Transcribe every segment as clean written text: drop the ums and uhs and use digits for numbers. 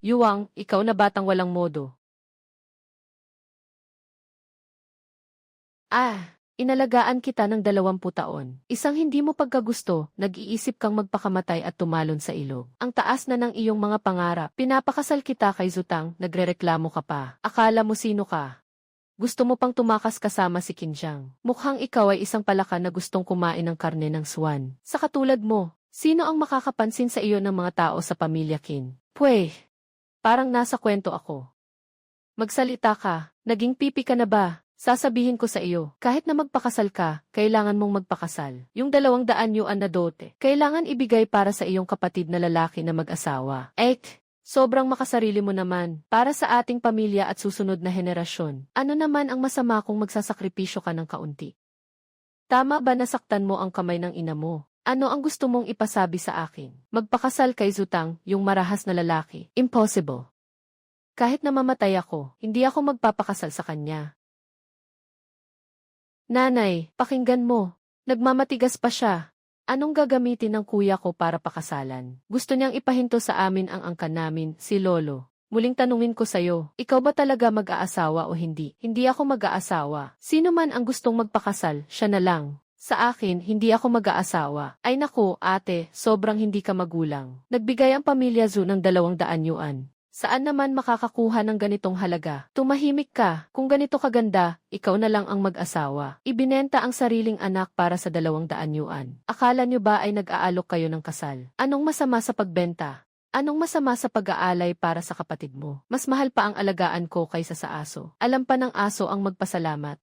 Yuwang, ikaw na batang walang modo. Inalagaan kita ng 20 taon. Isang hindi mo pagkagusto, nag-iisip kang magpakamatay at tumalon sa ilog. Ang taas na ng iyong mga pangarap. Pinapakasal kita kay Zutang, nagrereklamo ka pa. Akala mo sino ka? Gusto mo pang tumakas kasama si Kinjang. Mukhang ikaw ay isang palaka na gustong kumain ng karne ng swan. Sa katulad mo, sino ang makakapansin sa iyo ng mga tao sa pamilya Qin? Pweh, parang nasa kwento ako. Magsalita ka, naging pipi ka na ba? Sasabihin ko sa iyo, kahit na magpakasal ka, kailangan mong magpakasal. Yung 200 yuan na dote, kailangan ibigay para sa iyong kapatid na lalaki na mag-asawa. Sobrang makasarili mo naman, para sa ating pamilya at susunod na henerasyon. Ano naman ang masama kung magsasakripisyo ka ng kaunti? Tama ba nasaktan mo ang kamay ng ina mo? Ano ang gusto mong ipasabi sa akin? Magpakasal kay Zutang, yung marahas na lalaki. Impossible. Kahit na mamatay ako, hindi ako magpapakasal sa kanya. Nanay, pakinggan mo. Nagmamatigas pa siya. Anong gagamitin ng kuya ko para pakasalan? Gusto niyang ipahinto sa amin ang angkan namin, si Lolo. Muling tanungin ko sa'yo, ikaw ba talaga mag-aasawa o hindi? Hindi ako mag-aasawa. Sino man ang gustong magpakasal, siya na lang. Sa akin, hindi ako mag-aasawa. Ay naku, ate, sobrang hindi ka magulang. Nagbigay ang pamilya Zhu ng 200 yuan. Saan naman makakakuha ng ganitong halaga? Tumahimik ka. Kung ganito kaganda, ikaw na lang ang mag-asawa. Ibinenta ang sariling anak para sa 200 yuan. Akala nyo ba ay nag-aalok kayo ng kasal? Anong masama sa pagbenta? Anong masama sa pag-aalay para sa kapatid mo? Mas mahal pa ang alagaan ko kaysa sa aso. Alam pa ng aso ang magpasalamat.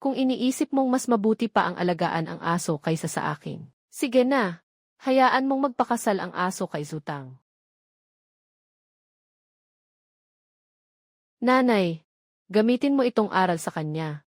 Kung iniisip mong mas mabuti pa ang alagaan ang aso kaysa sa akin, sige na. Hayaan mong magpakasal ang aso kay Zutang. Nanay, gamitin mo itong aral sa kanya.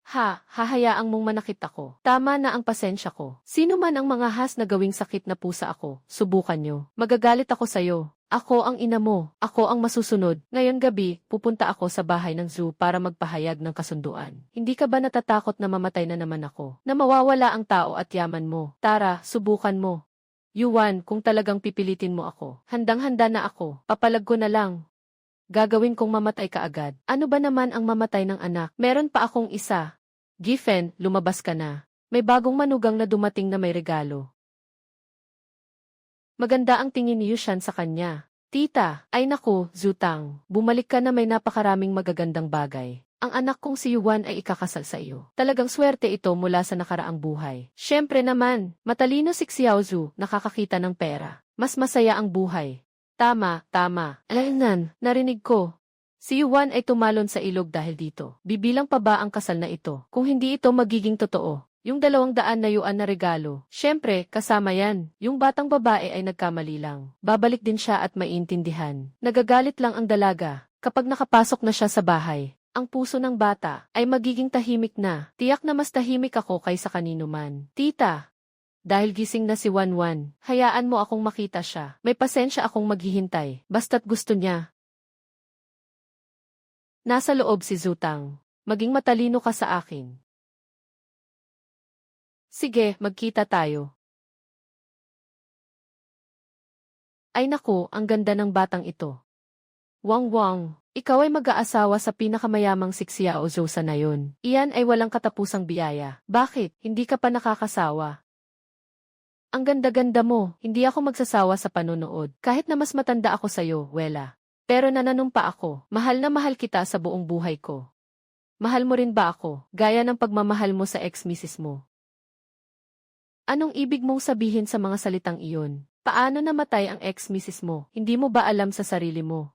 Hahayaang mong manakit ako. Tama na ang pasensya ko. Sino man ang mga has na gawing sakit na pusa ako, subukan nyo. Magagalit ako sa'yo. Ako ang ina mo. Ako ang masusunod. Ngayon gabi, pupunta ako sa bahay ng zoo para magpahayag ng kasunduan. Hindi ka ba natatakot na mamatay na naman ako? Na mawawala ang tao at yaman mo? Tara, subukan mo. Yuan, kung talagang pipilitin mo ako, handang-handa na ako, papalag ko na lang. Gagawin kong mamatay ka agad. Ano ba naman ang mamatay ng anak? Meron pa akong isa. Gifen, lumabas ka na. May bagong manugang na dumating na may regalo. Maganda ang tingin ni Yushan sa kanya. Tita, ay naku, Zutang, bumalik ka na may napakaraming magagandang bagay. Ang anak kong si Yuan ay ikakasal sa iyo. Talagang swerte ito mula sa nakaraang buhay. Siyempre naman, matalino si Xiaozu, nakakakita ng pera. Mas masaya ang buhay. Tama. Alaynan, narinig ko. Si Yuan ay tumalon sa ilog dahil dito. Bibilang pa ba ang kasal na ito? Kung hindi ito magiging totoo. Yung 200 yuan na regalo. Siyempre, kasama yan. Yung batang babae ay nagkamali lang. Babalik din siya at maintindihan. Nagagalit lang ang dalaga. Kapag nakapasok na siya sa bahay, ang puso ng bata ay magiging tahimik na. Tiyak na mas tahimik ako kaysa kanino man. Tita, dahil gising na si Wanwan, hayaan mo akong makita siya. May pasensya akong maghihintay, basta't gusto niya. Nasa loob si Zutang. Maging matalino ka sa akin. Sige, magkita tayo. Ay naku, ang ganda ng batang ito. Wang, ikaw ay mag-aasawa sa pinakamayamang si Xiaozu sa nayon. Iyan ay walang katapusang biyaya. Bakit? Hindi ka pa nakakasawa? Ang ganda-ganda mo, hindi ako magsasawa sa panonood. Kahit na mas matanda ako sa'yo, Wela. Pero nananumpa ako, mahal na mahal kita sa buong buhay ko. Mahal mo rin ba ako, gaya ng pagmamahal mo sa ex-misis mo? Anong ibig mong sabihin sa mga salitang iyon? Paano namatay ang ex-misis mo? Hindi mo ba alam sa sarili mo?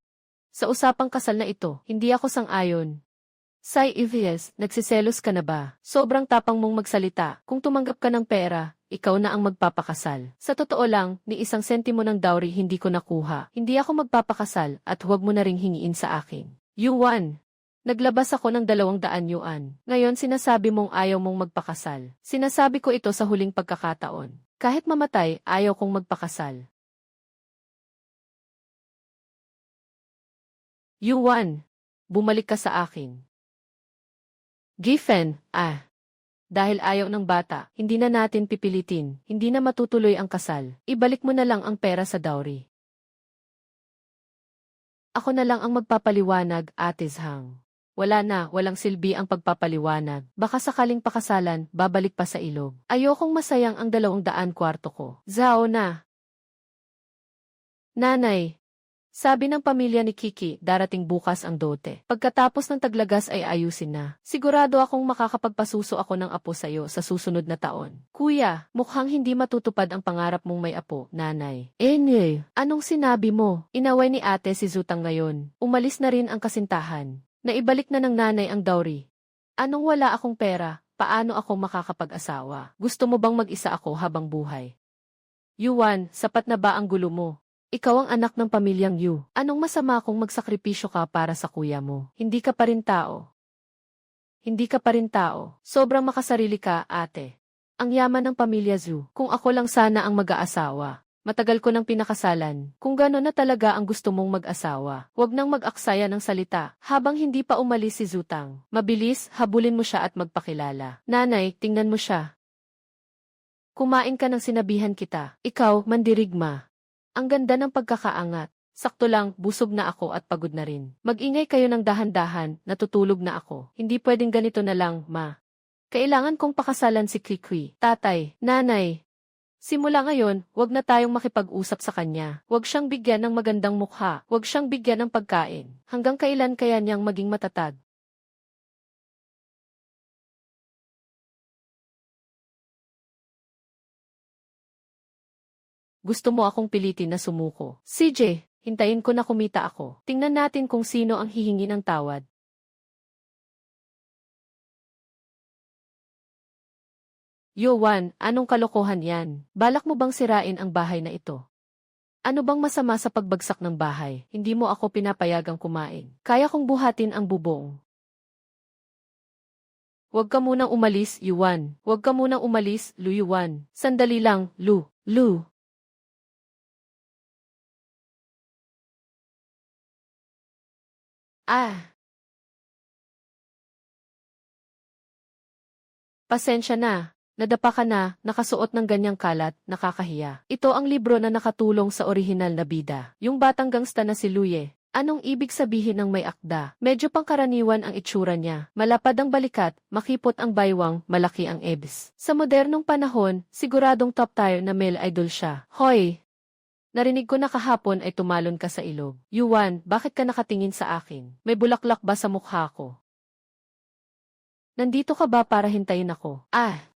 Sa usapang kasal na ito, hindi ako sang-ayon. Sai Ivies, nagsiselos ka na ba? Sobrang tapang mong magsalita. Kung tumanggap ka ng pera, ikaw na ang magpapakasal. Sa totoo lang, ni isang sentimo ng dowry hindi ko nakuha. Hindi ako magpapakasal at huwag mo na ring hingiin sa akin. Yuan, naglabas ako ng 200 yuan. Ngayon sinasabi mong ayaw mong magpakasal. Sinasabi ko ito sa huling pagkakataon. Kahit mamatay, ayaw kong magpakasal. Yuan, bumalik ka sa akin. Gifen, Dahil ayaw ng bata, hindi na natin pipilitin, hindi na matutuloy ang kasal. Ibalik mo na lang ang pera sa dowry. Ako na lang ang magpapaliwanag, Ate Zhang. Wala na, walang silbi ang pagpapaliwanag. Baka sakaling pakasalan, babalik pa sa ilog. Ayokong masayang ang 200 kwarto ko. Zhao na. Nanay. Sabi ng pamilya ni Kiki, darating bukas ang dote. Pagkatapos ng taglagas ay ayusin na. Sigurado akong makakapagpasuso ako ng apo sayo sa susunod na taon. Kuya, mukhang hindi matutupad ang pangarap mong may apo, nanay. Anong sinabi mo? Inaway ni ate si Zutang ngayon. Umalis na rin ang kasintahan. Naibalik na ng nanay ang dowry. Anong wala akong pera? Paano ako makakapag-asawa? Gusto mo bang mag-isa ako habang buhay? Yuan, sapat na ba ang gulo mo? Ikaw ang anak ng pamilyang Yu. Anong masama kung magsakripisyo ka para sa kuya mo? Hindi ka pa rin tao. Hindi ka pa rin tao. Sobrang makasarili ka, ate. Ang yaman ng pamilya Zhu. Kung ako lang sana ang mag-aasawa. Matagal ko nang pinakasalan. Kung gano'n na talaga ang gusto mong mag-asawa, huwag nang mag-aksaya ng salita. Habang hindi pa umalis si Zutang, mabilis, habulin mo siya at magpakilala. Nanay, tingnan mo siya. Kumain ka ng sinabihan kita. Ikaw, mandirigma. Ang ganda ng pagkakaangat. Sakto lang, busog na ako at pagod na rin. Mag-ingay kayo ng dahan-dahan, natutulog na ako. Hindi pwedeng ganito na lang, ma. Kailangan kong pakasalan si Kikwi. Tatay, nanay. Simula ngayon, wag na tayong makipag-usap sa kanya. Wag siyang bigyan ng magandang mukha. Wag siyang bigyan ng pagkain. Hanggang kailan kaya niyang maging matatag? Gusto mo akong pilitin na sumuko. CJ, hintayin ko na kumita ako. Tingnan natin kung sino ang hihingi ng tawad. Yowan, anong kalokohan yan? Balak mo bang sirain ang bahay na ito? Ano bang masama sa pagbagsak ng bahay? Hindi mo ako pinapayagang kumain. Kaya kong buhatin ang bubong. Huwag ka munang umalis, Yuan. Huwag ka munang umalis, Lu Yuan. Sandali lang, Lu. Lu. Ah, pasensya na. Nadapa ka na, nakasuot ng ganyang kalat, nakakahiya. Ito ang libro na nakatulong sa orihinal na bida. Yung batang gangsta na si Luye. Anong ibig sabihin ng may akda? Medyo pangkaraniwan ang itsura niya. Malapad ang balikat, makipot ang baywang, malaki ang ebs. Sa modernong panahon, siguradong top tayo na male idol siya. Hoy! Narinig ko na kahapon ay tumalon ka sa ilog. Yuan, bakit ka nakatingin sa akin? May bulaklak ba sa mukha ko? Nandito ka ba para hintayin ako? Ah!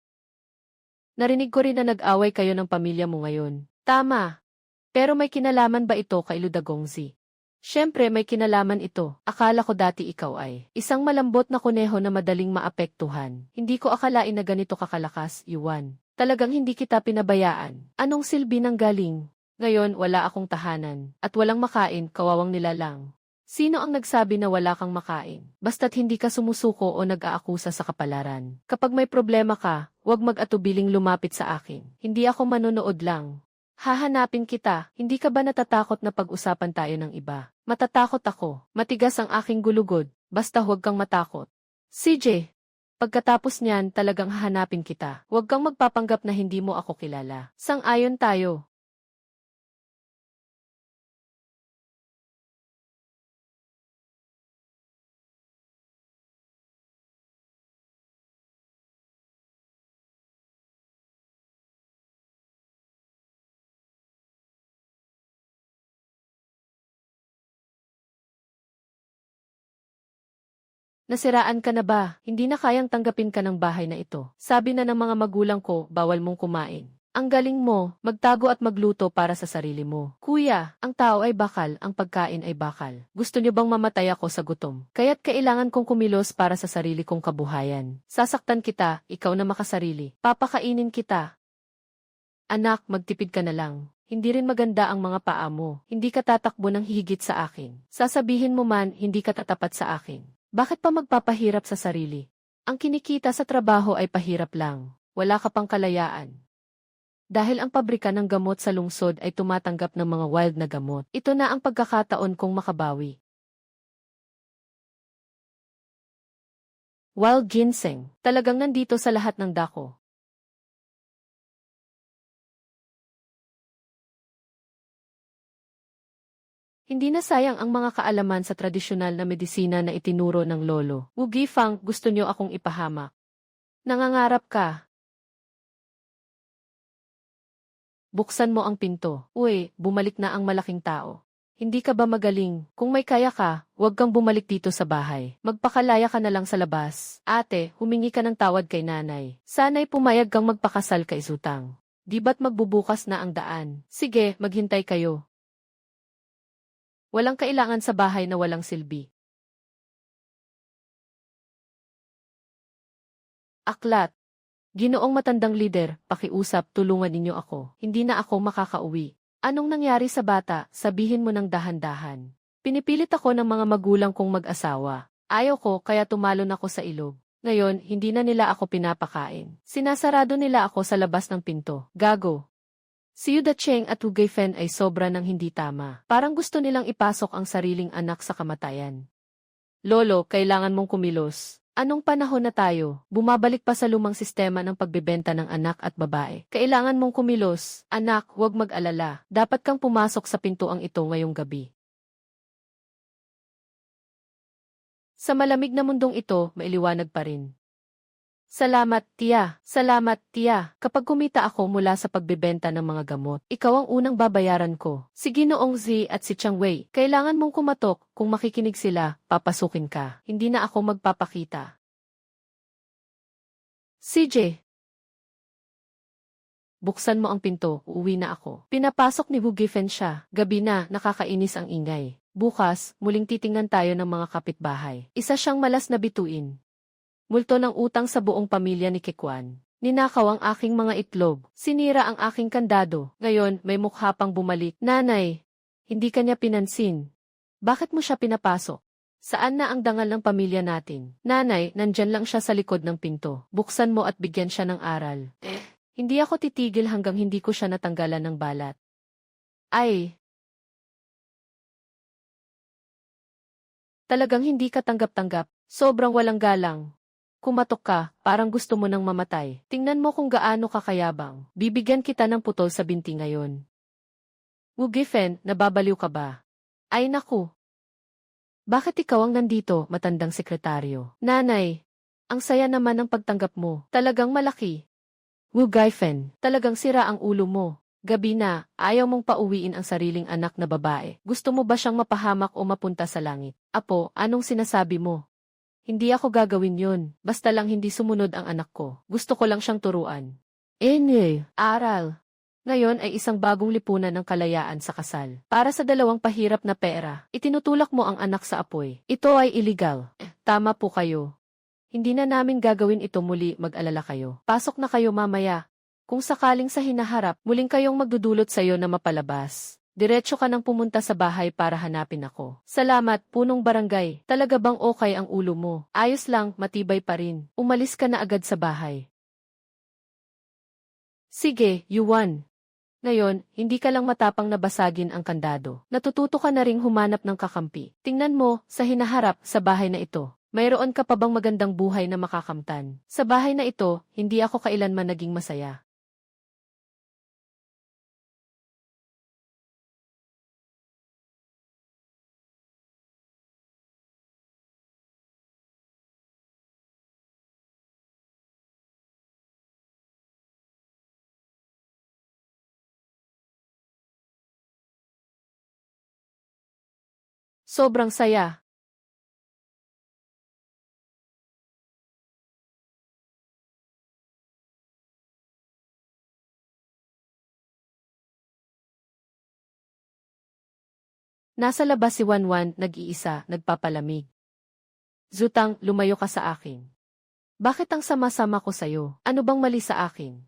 Narinig ko rin na nag-away kayo ng pamilya mo ngayon. Tama. Pero may kinalaman ba ito kay Ludagongzi? Siyempre may kinalaman ito. Akala ko dati ikaw ay isang malambot na kuneho na madaling maapektuhan. Hindi ko akalain na ganito kakalakas, Yuan. Talagang hindi kita pinabayaan. Anong silbi ng galing? Ngayon wala akong tahanan. At walang makain, kawawang nilalang. Sino ang nagsabi na wala kang makain? Basta't hindi ka sumusuko o nag-aakusa sa kapalaran. Kapag may problema ka, huwag mag-atubiling lumapit sa akin. Hindi ako manonood lang. Hahanapin kita, hindi ka ba natatakot na pag-usapan tayo ng iba? Matatakot ako, matigas ang aking gulugod, basta huwag kang matakot. CJ, pagkatapos niyan talagang hahanapin kita. Huwag kang magpapanggap na hindi mo ako kilala. Sang-ayon tayo. Nasiraan ka na ba? Hindi na kayang tanggapin ka ng bahay na ito. Sabi na ng mga magulang ko, bawal mong kumain. Ang galing mo, magtago at magluto para sa sarili mo. Kuya, ang tao ay bakal, ang pagkain ay bakal. Gusto niyo bang mamatay ako sa gutom? Kaya't kailangan kong kumilos para sa sarili kong kabuhayan. Sasaktan kita, ikaw na makasarili. Papakainin kita. Anak, magtipid ka na lang. Hindi rin maganda ang mga paa mo. Hindi ka tatakbo ng higit sa akin. Sasabihin mo man, hindi ka tatapat sa akin. Bakit pa magpapahirap sa sarili? Ang kinikita sa trabaho ay pahirap lang. Wala ka pang kalayaan. Dahil ang pabrika ng gamot sa lungsod ay tumatanggap ng mga wild na gamot. Ito na ang pagkakataon kong makabawi. Wild ginseng, talagang nandito sa lahat ng dako. Hindi na sayang ang mga kaalaman sa tradisyonal na medisina na itinuro ng lolo. Wu Gifang, gusto niyo akong ipahamak. Nangangarap ka. Buksan mo ang pinto. Uy, bumalik na ang malaking tao. Hindi ka ba magaling? Kung may kaya ka, huwag kang bumalik dito sa bahay. Magpakalaya ka na lang sa labas. Ate, humingi ka ng tawad kay nanay. Sana'y pumayag kang magpakasal kay Zutang. Di ba't magbubukas na ang daan? Sige, maghintay kayo. Walang kailangan sa bahay na walang silbi. Aklat. Ginoong matandang lider, pakiusap, tulungan ninyo ako. Hindi na ako makakauwi. Anong nangyari sa bata? Sabihin mo ng dahan-dahan. Pinipilit ako ng mga magulang kong mag-asawa. Ayaw ko, kaya tumalon ako sa ilog. Ngayon, hindi na nila ako pinapakain. Sinasarado nila ako sa labas ng pinto. Gago. Si Yuda Cheng at Wu Geifen ay sobra ng hindi tama. Parang gusto nilang ipasok ang sariling anak sa kamatayan. Lolo, kailangan mong kumilos. Anong panahon na tayo? Bumabalik pa sa lumang sistema ng pagbebenta ng anak at babae. Kailangan mong kumilos. Anak, huwag mag-alala. Dapat kang pumasok sa pintuang ito ngayong gabi. Sa malamig na mundong ito, mailiwanag pa rin. Salamat, tiya. Salamat, tiya. Kapag kumita ako mula sa pagbebenta ng mga gamot, ikaw ang unang babayaran ko. Si Ginoong Z at si Chang Wei, kailangan mong kumatok. Kung makikinig sila, papasukin ka. Hindi na ako magpapakita. CJ. Buksan mo ang pinto, uuwi na ako. Pinapasok ni Wu Gifen siya. Gabi na, nakakainis ang ingay. Bukas, muling titingnan tayo ng mga kapitbahay. Isa siyang malas na bituin. Multo ng utang sa buong pamilya ni Kekwan. Ninakaw ang aking mga itlog. Sinira ang aking kandado. Ngayon, may mukha pang bumalik. Nanay, hindi kanya pinansin. Bakit mo siya pinapasok? Saan na ang dangal ng pamilya natin? Nanay, nandyan lang siya sa likod ng pinto. Buksan mo at bigyan siya ng aral. Hindi ako titigil hanggang hindi ko siya natanggalan ng balat. Ay! Talagang hindi ka tanggap-tanggap. Sobrang walang galang. Kumatok ka, parang gusto mo nang mamatay. Tingnan mo kung gaano kakayabang. Bibigyan kita ng putol sa binti ngayon. Wu Gifen, nababaliw ka ba? Ay naku! Bakit ikaw ang nandito, matandang sekretaryo? Nanay, ang saya naman ng pagtanggap mo. Talagang malaki. Wu Gifen, talagang sira ang ulo mo. Gabi na, ayaw mong pauwiin ang sariling anak na babae. Gusto mo ba siyang mapahamak o mapunta sa langit? Apo, anong sinasabi mo? Hindi ako gagawin yun. Basta lang hindi sumunod ang anak ko. Gusto ko lang siyang turuan. Aral. Ngayon ay isang bagong lipunan ng kalayaan sa kasal. Para sa dalawang pahirap na pera, itinutulak mo ang anak sa apoy. Ito ay illegal. Tama po kayo. Hindi na namin gagawin ito muli, mag-alala kayo. Pasok na kayo mamaya. Kung sakaling sa hinaharap, muling kayong magdudulot sa iyo na mapalabas. Diretso ka nang pumunta sa bahay para hanapin ako. Salamat, punong barangay. Talaga bang okay ang ulo mo? Ayos lang, matibay pa rin. Umalis ka na agad sa bahay. Sige, Yuan. Ngayon, hindi ka lang matapang na basagin ang kandado. Natututo ka na ring humanap ng kakampi. Tingnan mo, sa hinaharap, sa bahay na ito. Mayroon ka pa bang magandang buhay na makakamtan? Sa bahay na ito, hindi ako kailanman naging masaya. Sobrang saya. Nasa labas si Wanwan, nag-iisa, nagpapalamig. Zutang, lumayo ka sa akin. Bakit ang sama-sama ko sa'yo? Ano bang mali sa akin?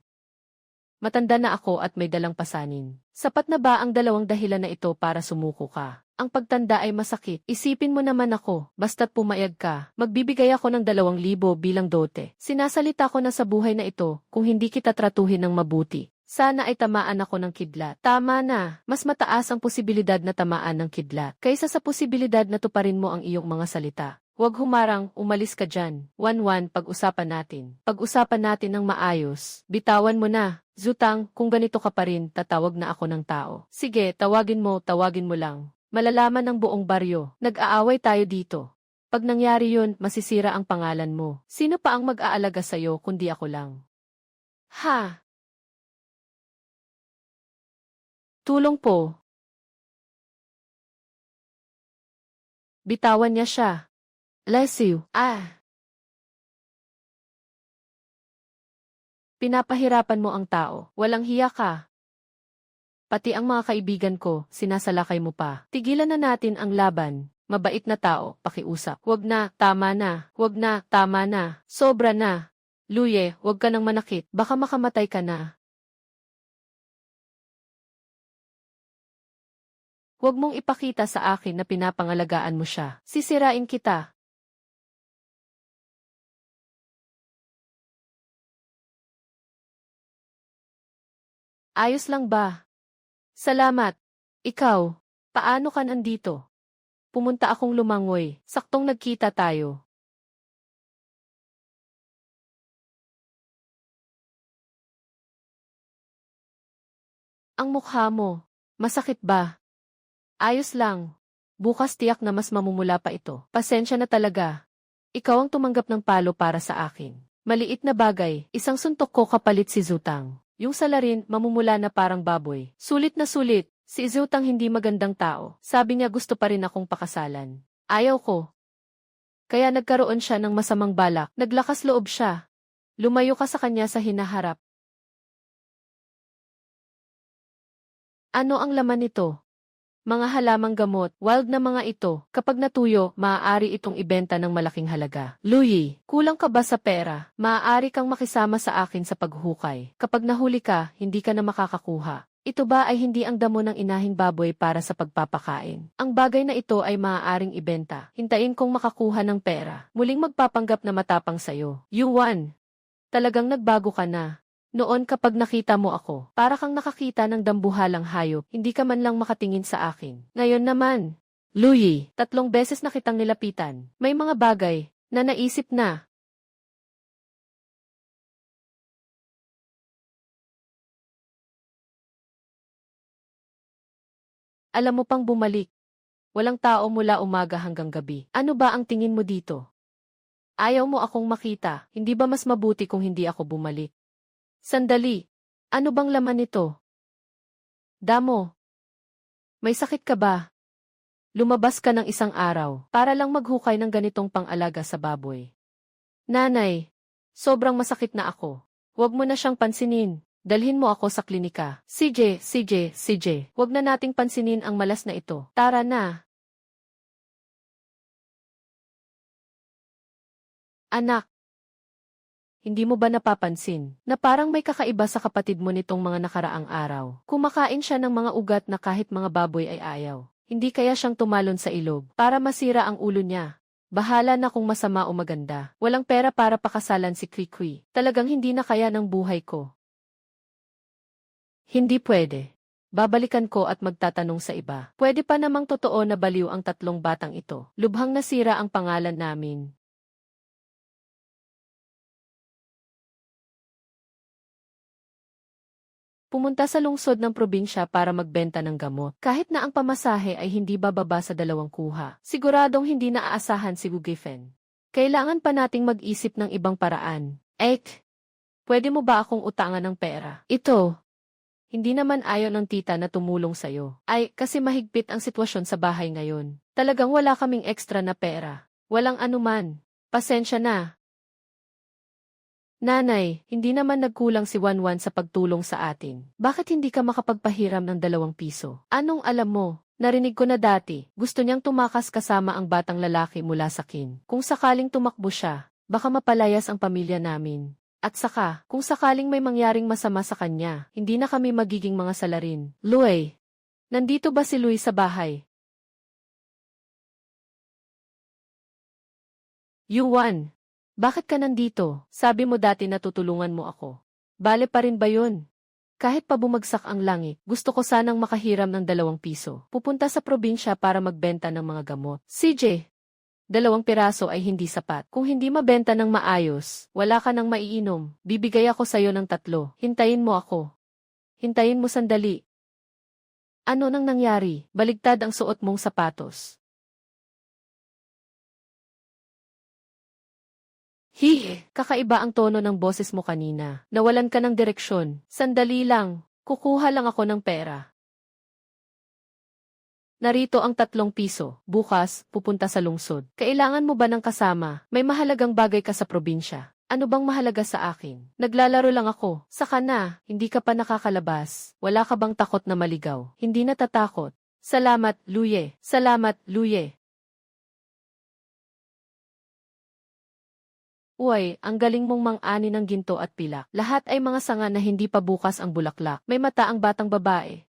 Matanda na ako at may dalang pasanin. Sapat na ba ang dalawang dahilan na ito para sumuko ka? Ang pagtanda ay masakit. Isipin mo naman ako, basta't pumayag ka, magbibigay ako ng 2,000 bilang dote. Sinasalita ko na sa buhay na ito, kung hindi kita tratuhin ng mabuti. Sana ay tamaan ako ng kidlat. Tama na, mas mataas ang posibilidad na tamaan ng kidlat, kaysa sa posibilidad na tuparin mo ang iyong mga salita. Huwag humarang, umalis ka dyan. Wan-wan, pag-usapan natin. Pag-usapan natin ng maayos. Bitawan mo na. Zutang, kung ganito ka pa rin, tatawag na ako ng tao. Sige, tawagin mo lang. Malalaman ng buong baryo. Nag-aaway tayo dito. Pag nangyari yun, masisira ang pangalan mo. Sino pa ang mag-aalaga sa'yo kundi ako lang? Ha? Tulong po. Bitawan niya siya. Bless you. Pinapahirapan mo ang tao. Walang hiya ka. Pati ang mga kaibigan ko, sinasalakay mo pa. Tigilan na natin ang laban. Mabait na tao, pakiusap. Wag na, tama na. Wag na, tama na. Sobra na. Luye, wag ka nang manakit. Baka makamatay ka na. Huwag mong ipakita sa akin na pinapangalagaan mo siya. Sisirain kita. Ayos lang ba? Salamat. Ikaw, paano ka nandito? Pumunta akong lumangoy. Saktong nagkita tayo. Ang mukha mo. Masakit ba? Ayos lang. Bukas tiyak na mas mamumula pa ito. Pasensya na talaga. Ikaw ang tumanggap ng palo para sa akin. Maliit na bagay, isang suntok ko kapalit si Zutang. Yung salarin, mamumula na parang baboy. Sulit na sulit. Si Zutang hindi magandang tao. Sabi niya gusto pa rin akong pakasalan. Ayaw ko. Kaya nagkaroon siya ng masamang balak. Naglakas loob siya. Lumayo ka sa kanya sa hinaharap. Ano ang laman nito? Mga halamang gamot, wild na mga ito. Kapag natuyo, maaari itong ibenta ng malaking halaga. Louie, kulang ka ba sa pera? Maaari kang makisama sa akin sa paghukay. Kapag nahuli ka, hindi ka na makakakuha. Ito ba ay hindi ang damo ng inahing baboy para sa pagpapakain? Ang bagay na ito ay maaaring ibenta. Hintayin kong makakuha ng pera. Muling magpapanggap na matapang sayo. Yuan, talagang nagbago ka na. Noon kapag nakita mo ako, para kang nakakita ng dambuhalang hayop, hindi ka man lang makatingin sa akin. Ngayon naman, Louie, 3 beses na kitang nilapitan. May mga bagay na naisip na. Alam mo pang bumalik. Walang tao mula umaga hanggang gabi. Ano ba ang tingin mo dito? Ayaw mo akong makita, hindi ba mas mabuti kung hindi ako bumalik? Sandali. Ano bang laman nito? Damo. May sakit ka ba? Lumabas ka ng isang araw para lang maghukay ng ganitong pang-alaga sa baboy. Nanay, sobrang masakit na ako. Huwag mo na siyang pansinin. Dalhin mo ako sa klinika. CJ, huwag na nating pansinin ang malas na ito. Tara na. Anak. Hindi mo ba napapansin na parang may kakaiba sa kapatid mo nitong mga nakaraang araw? Kumakain siya ng mga ugat na kahit mga baboy ay ayaw. Hindi kaya siyang tumalon sa ilog para masira ang ulo niya. Bahala na kung masama o maganda. Walang pera para pakasalan si Kwikwi. Talagang hindi na kaya ng buhay ko. Hindi pwede. Babalikan ko at magtatanong sa iba. Pwede pa namang totoo na baliw ang 3 batang ito. Lubhang nasira ang pangalan namin. Pumunta sa lungsod ng probinsya para magbenta ng gamot. Kahit na ang pamasahe ay hindi bababa sa 2 kuha. Siguradong hindi na aasahan si Gugifen. Kailangan pa nating mag-isip ng ibang paraan. Pwede mo ba akong utangan ng pera? Ito. Hindi naman ayaw ng tita na tumulong sa'yo. Kasi mahigpit ang sitwasyon sa bahay ngayon. Talagang wala kaming extra na pera. Walang anuman. Pasensya na. Nanay, hindi naman nagkulang si Wanwan sa pagtulong sa atin. Bakit hindi ka makapagpahiram ng 2 piso? Anong alam mo? Narinig ko na dati, gusto niyang tumakas kasama ang batang lalaki mula sa kin. Kung sakaling tumakbo siya, baka mapalayas ang pamilya namin. At saka, kung sakaling may mangyaring masama sa kanya, hindi na kami magiging mga salarin. Louie, nandito ba si Louie sa bahay? Yuan. Bakit ka nandito? Sabi mo dati na tutulungan mo ako. Bale pa rin ba yun? Kahit pa bumagsak ang langit, gusto ko sanang makahiram ng 2 piso. Pupunta sa probinsya para magbenta ng mga gamot. CJ, 2 piraso ay hindi sapat. Kung hindi mabenta ng maayos, wala ka nang maiinom. Bibigay ako sa'yo ng 3. Hintayin mo ako. Hintayin mo sandali. Ano nang nangyari? Baligtad ang suot mong sapatos. Hihi, kakaiba ang tono ng boses mo kanina. Nawalan ka ng direksyon. Sandali lang, kukuha lang ako ng pera. Narito ang 3 piso. Bukas, pupunta sa lungsod. Kailangan mo ba ng kasama? May mahalagang bagay ka sa probinsya. Ano bang mahalaga sa akin? Naglalaro lang ako. Saka na, hindi ka pa nakakalabas. Wala ka bang takot na maligaw? Hindi natatakot. Salamat, Luye. Salamat, Luye. Uy, ang galing mong mang-ani ng ginto at pilak. Lahat ay mga sanga na hindi pa bukas ang bulaklak. May mata ang batang babae.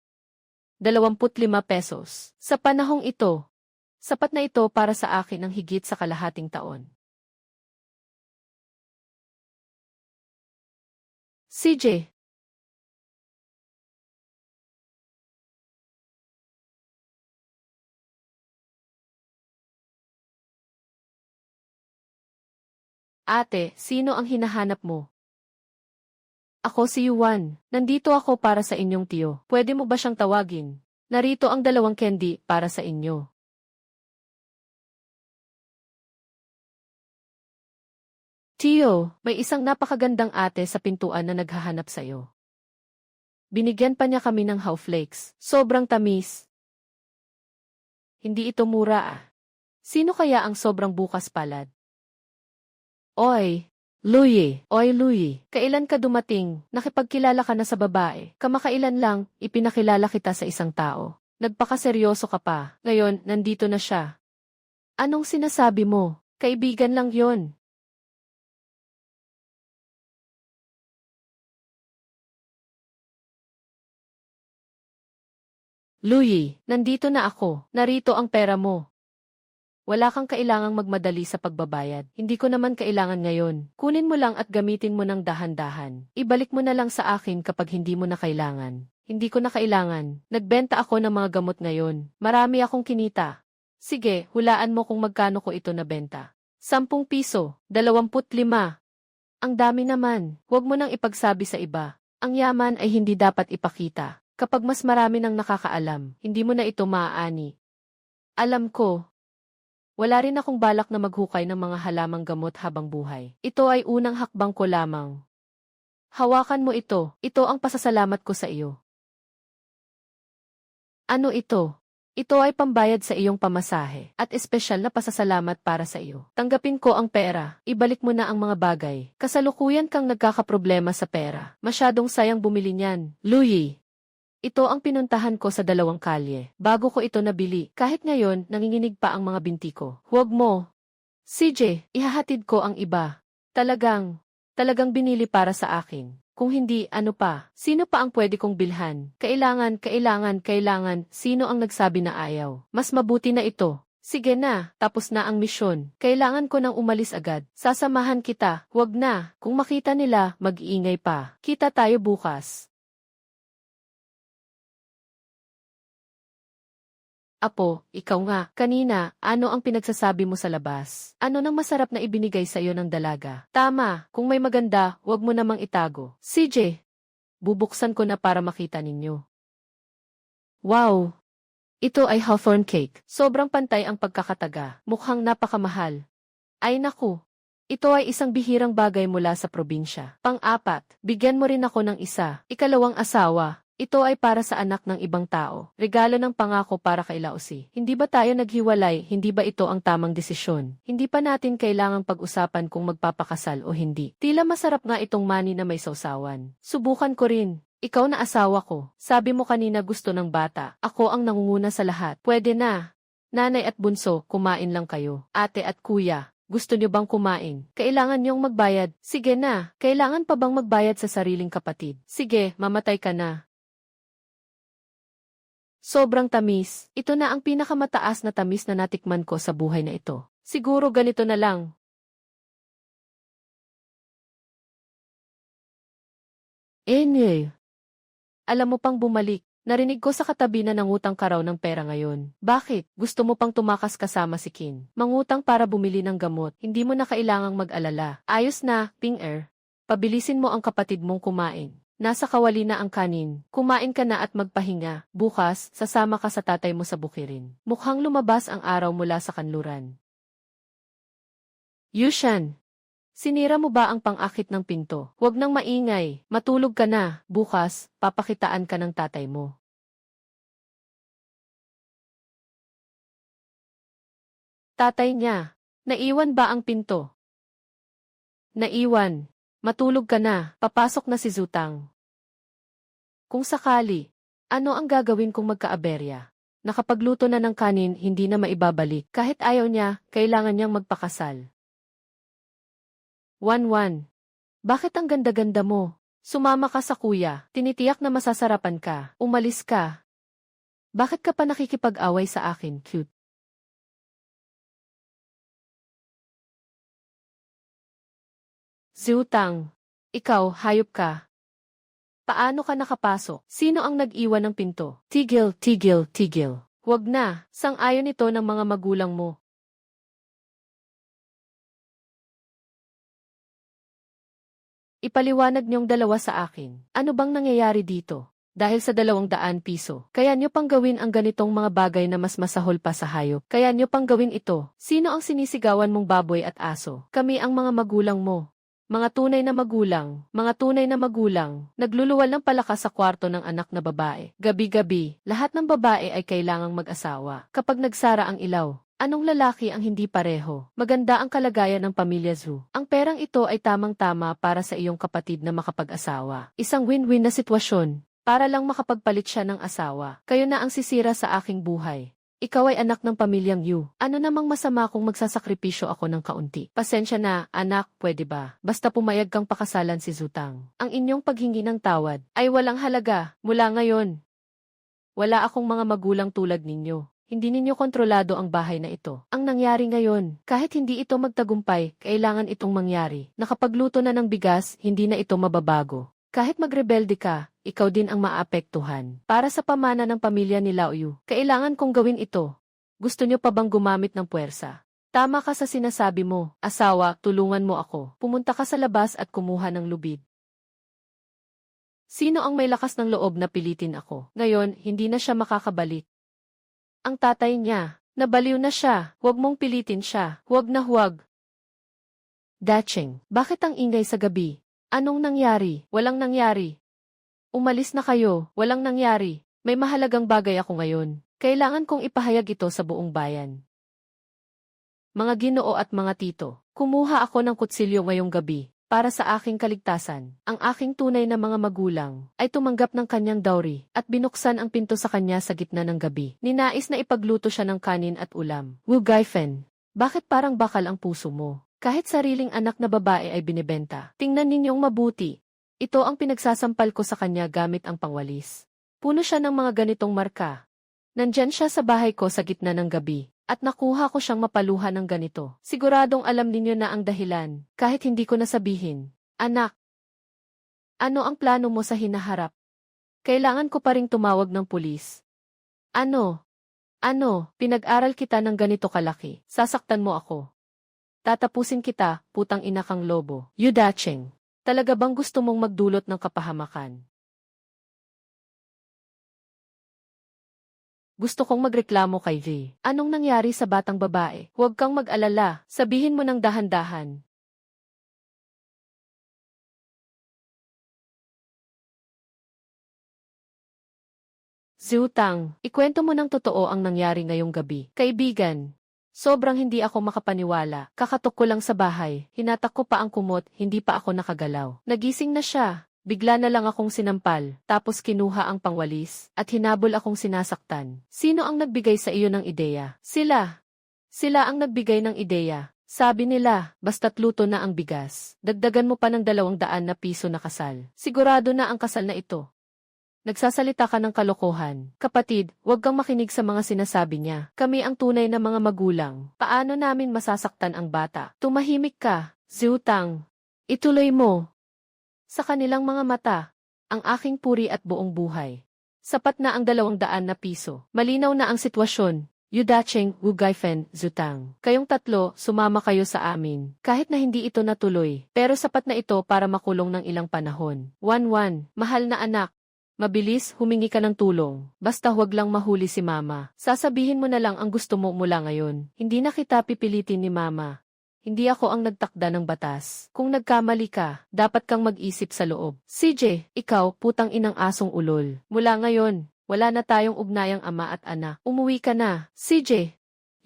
25 pesos. Sa panahong ito, sapat na ito para sa akin ng higit sa kalahating taon. CJ. Ate, sino ang hinahanap mo? Ako si Yuan. Nandito ako para sa inyong tiyo. Pwede mo ba siyang tawagin? Narito ang 2 candy para sa inyo. Tiyo, may isang napakagandang ate sa pintuan na naghahanap sa'yo. Binigyan pa niya kami ng Howflakes. Sobrang tamis. Hindi ito mura ah. Sino kaya ang sobrang bukas palad? Oy, Louie. Oy, Louie. Kailan ka dumating? Nakipagkilala ka na sa babae. Kamakailan lang, ipinakilala kita sa isang tao. Nagpakaseryoso ka pa. Ngayon, nandito na siya. Anong sinasabi mo? Kaibigan lang yon. Louie, nandito na ako. Narito ang pera mo. Wala kang kailangang magmadali sa pagbabayad. Hindi ko naman kailangan ngayon. Kunin mo lang at gamitin mo ng dahan-dahan. Ibalik mo na lang sa akin kapag hindi mo na kailangan. Hindi ko na kailangan. Nagbenta ako ng mga gamot ngayon. Marami akong kinita. Sige, hulaan mo kung magkano ko ito nabenta. 10 piso, 25. Ang dami naman. Huwag mo nang ipagsabi sa iba. Ang yaman ay hindi dapat ipakita. Kapag mas marami nang nakakaalam, hindi mo na ito maaani. Alam ko. Wala rin akong balak na maghukay ng mga halamang gamot habang buhay. Ito ay unang hakbang ko lamang. Hawakan mo ito. Ito ang pasasalamat ko sa iyo. Ano ito? Ito ay pambayad sa iyong pamasahe at espesyal na pasasalamat para sa iyo. Tanggapin ko ang pera. Ibalik mo na ang mga bagay. Kasalukuyan kang nagkakaproblema sa pera. Masyadong sayang bumili niyan. Louie. Ito ang pinuntahan ko sa 2 kalye. Bago ko ito nabili, kahit ngayon, nanginginig pa ang mga binti ko. Huwag mo. CJ, ihahatid ko ang iba. Talagang binili para sa akin. Kung hindi, ano pa? Sino pa ang pwede kong bilhan? Kailangan. Sino ang nagsabi na ayaw? Mas mabuti na ito. Sige na, tapos na ang misyon. Kailangan ko nang umalis agad. Sasamahan kita. Huwag na. Kung makita nila, mag-iingay pa. Kita tayo bukas. Apo, ikaw nga, kanina, ano ang pinagsasabi mo sa labas? Ano nang masarap na ibinigay sa iyo ng dalaga? Tama, kung may maganda, wag mo namang itago. CJ, bubuksan ko na para makita ninyo. Wow! Ito ay hawthorn cake. Sobrang pantay ang pagkakataga. Mukhang napakamahal. Ay naku! Ito ay isang bihirang bagay mula sa probinsya. Pang-4, bigyan mo rin ako ng isa. Ikalawang asawa. Ito ay para sa anak ng ibang tao. Regalo ng pangako para kay Laosi. Hindi ba tayo naghiwalay? Hindi ba ito ang tamang desisyon? Hindi pa natin kailangang pag-usapan kung magpapakasal o hindi. Tila masarap nga itong mani na may sausawan. Subukan ko rin. Ikaw na asawa ko. Sabi mo kanina gusto ng bata. Ako ang nangunguna sa lahat. Pwede na. Nanay at bunso, kumain lang kayo. Ate at kuya. Gusto niyo bang kumain? Kailangan niyong magbayad. Sige na. Kailangan pa bang magbayad sa sariling kapatid? Sige, mamatay ka na. Sobrang tamis. Ito na ang pinakamataas na tamis na natikman ko sa buhay na ito. Siguro ganito na lang. Alam mo pang bumalik. Narinig ko sa katabi na nangutang ka raw ng pera ngayon. Bakit? Gusto mo pang tumakas kasama si Kin? Mangutang para bumili ng gamot. Hindi mo na kailangang mag-alala. Ayos na, Ping-er. Pabilisin mo ang kapatid mong kumain. Nasa kawali na ang kanin. Kumain ka na at magpahinga. Bukas, sasama ka sa tatay mo sa bukirin. Mukhang lumabas ang araw mula sa kanluran. Yushan, sinira mo ba ang pang-akit ng pinto? Huwag nang maingay. Matulog ka na. Bukas, papakitaan ka ng tatay mo. Tatay niya, naiwan ba ang pinto? Naiwan. Matulog ka na. Papasok na si Zutang. Kung sakali, ano ang gagawin kung magkaaberya? Nakapagluto na ng kanin, hindi na maibabalik. Kahit ayaw niya, kailangan niyang magpakasal. 1-1. Bakit ang ganda-ganda mo? Sumama ka sa kuya. Tinitiyak na masasarapan ka. Umalis ka. Bakit ka pa nakikipag-away sa akin, cute? Zutang, ikaw, hayop ka. Paano ka nakapasok? Sino ang nag-iwan ng pinto? Tigil, tigil, tigil. Huwag na, sang-ayon ito ng mga magulang mo. Ipaliwanag niyong dalawa sa akin. Ano bang nangyayari dito? Dahil sa 200 piso, kaya niyo pang gawin ang ganitong mga bagay na mas masahol pa sa hayop. Kaya niyo pang gawin ito. Sino ang sinisigawan mong baboy at aso? Kami ang mga magulang mo. Mga tunay na magulang, nagluluwal ng palakas sa kwarto ng anak na babae. Gabi-gabi, lahat ng babae ay kailangang mag-asawa. Kapag nagsara ang ilaw, anong lalaki ang hindi pareho? Maganda ang kalagayan ng pamilya Zhu. Ang perang ito ay tamang-tama para sa iyong kapatid na makapag-asawa. Isang win-win na sitwasyon, para lang makapagpalit siya ng asawa. Kayo na ang sisira sa aking buhay. Ikaw ay anak ng pamilyang Yu. Ano namang masama kung magsasakripisyo ako ng kaunti? Pasensya na, anak, pwede ba? Basta pumayag kang pakasalan si Zutang. Ang inyong paghingi ng tawad ay walang halaga. Mula ngayon, wala akong mga magulang tulad ninyo. Hindi ninyo kontrolado ang bahay na ito. Ang nangyari ngayon, kahit hindi ito magtagumpay, kailangan itong mangyari. Nakapagluto na ng bigas, hindi na ito mababago. Kahit magrebelde ka, ikaw din ang maapektuhan. Para sa pamana ng pamilya ni Lao Yu, kailangan kong gawin ito. Gusto niyo pa bang gumamit ng puwersa? Tama ka sa sinasabi mo. Asawa, tulungan mo ako. Pumunta ka sa labas at kumuha ng lubid. Sino ang may lakas ng loob na pilitin ako? Ngayon, hindi na siya makakabalik. Ang tatay niya, nabaliw na siya. Huwag mong pilitin siya. Huwag na huwag. Dacheng, bakit ang ingay sa gabi? Anong nangyari? Walang nangyari. Umalis na kayo. Walang nangyari. May mahalagang bagay ako ngayon. Kailangan kong ipahayag ito sa buong bayan. Mga ginoo at mga tito, kumuha ako ng kutsilyo ngayong gabi para sa aking kaligtasan. Ang aking tunay na mga magulang ay tumanggap ng kanyang dowry at binuksan ang pinto sa kanya sa gitna ng gabi. Ninais na ipagluto siya ng kanin at ulam. Wu Gaifen, bakit parang bakal ang puso mo? Kahit sariling anak na babae ay binibenta. Tingnan ninyong mabuti. Ito ang pinagsasampal ko sa kanya gamit ang pangwalis. Puno siya ng mga ganitong marka. Nandyan siya sa bahay ko sa gitna ng gabi. At nakuha ko siyang mapaluhan ng ganito. Siguradong alam ninyo na ang dahilan, kahit hindi ko nasabihin. Anak, ano ang plano mo sa hinaharap? Kailangan ko pa ring tumawag ng pulis. Ano? Pinag-aral kita ng ganito kalaki. Sasaktan mo ako. Tatapusin kita, putang ina kang lobo. Yudacheng, talaga bang gusto mong magdulot ng kapahamakan? Gusto kong magreklamo kay V. Anong nangyari sa batang babae? Huwag kang mag-alala, sabihin mo ng dahan-dahan. Zutang, ikwento mo ng totoo ang nangyari ngayong gabi. Kaibigan, sobrang hindi ako makapaniwala. Kakatok ko lang sa bahay, hinatak ko pa ang kumot, hindi pa ako nakagalaw. Nagising na siya. Bigla na lang akong sinampal, tapos kinuha ang pangwalis, at hinabol akong sinasaktan. Sino ang nagbigay sa iyo ng ideya? Sila. Sila ang nagbigay ng ideya. Sabi nila, basta't luto na ang bigas. Dagdagan mo pa ng 200 na piso na kasal. Sigurado na ang kasal na ito. Nagsasalita ka ng kalokohan. Kapatid, huwag kang makinig sa mga sinasabi niya. Kami ang tunay na mga magulang. Paano namin masasaktan ang bata? Tumahimik ka, Zutang. Ituloy mo. Sa kanilang mga mata, ang aking puri at buong buhay. Sapat na ang 200 na piso. Malinaw na ang sitwasyon. Yudacheng, Wugaifen, Zutang. Kayong tatlo, sumama kayo sa amin. Kahit na hindi ito natuloy, pero sapat na ito para makulong ng ilang panahon. 1-1, mahal na anak. Mabilis, humingi ka ng tulong. Basta huwag lang mahuli si mama. Sasabihin mo na lang ang gusto mo mula ngayon. Hindi na kita pipilitin ni mama. Hindi ako ang nagtakda ng batas. Kung nagkamali ka, dapat kang mag-isip sa loob. CJ, ikaw, putang inang asong ulol. Mula ngayon, wala na tayong ugnayang ama at anak. Umuwi ka na. CJ.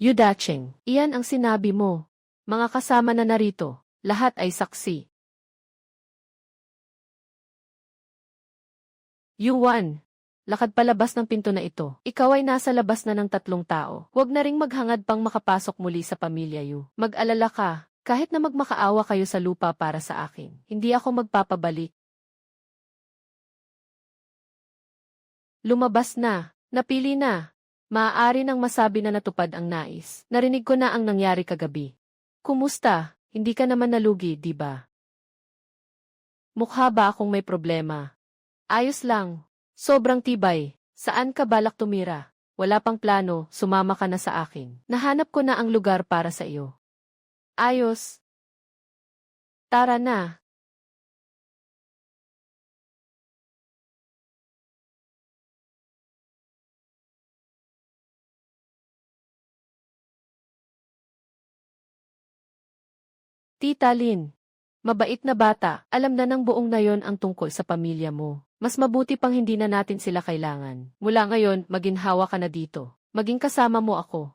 Yudacheng. Iyan ang sinabi mo. Mga kasama na narito. Lahat ay saksi. Yuan. Lakad palabas ng pinto na ito. Ikaw ay nasa labas na ng 3 tao. Huwag na ring maghangad pang makapasok muli sa pamilya Yu. Mag-alala ka. Kahit na magmakaawa kayo sa lupa para sa akin, hindi ako magpapabalik. Lumabas na. Napili na. Maaari nang masabi na natupad ang nais. Narinig ko na ang nangyari kagabi. Kumusta? Hindi ka naman nalugi, di ba? Mukha ba akong may problema? Ayos lang. Sobrang tibay. Saan ka balak tumira? Wala pang plano, sumama ka na sa akin. Nahanap ko na ang lugar para sa iyo. Ayos. Tara na. Tita Lynn. Mabait na bata, alam na ng buong nayon ang tungkol sa pamilya mo. Mas mabuti pang hindi na natin sila kailangan. Mula ngayon, maginhawa ka na dito. Maging kasama mo ako.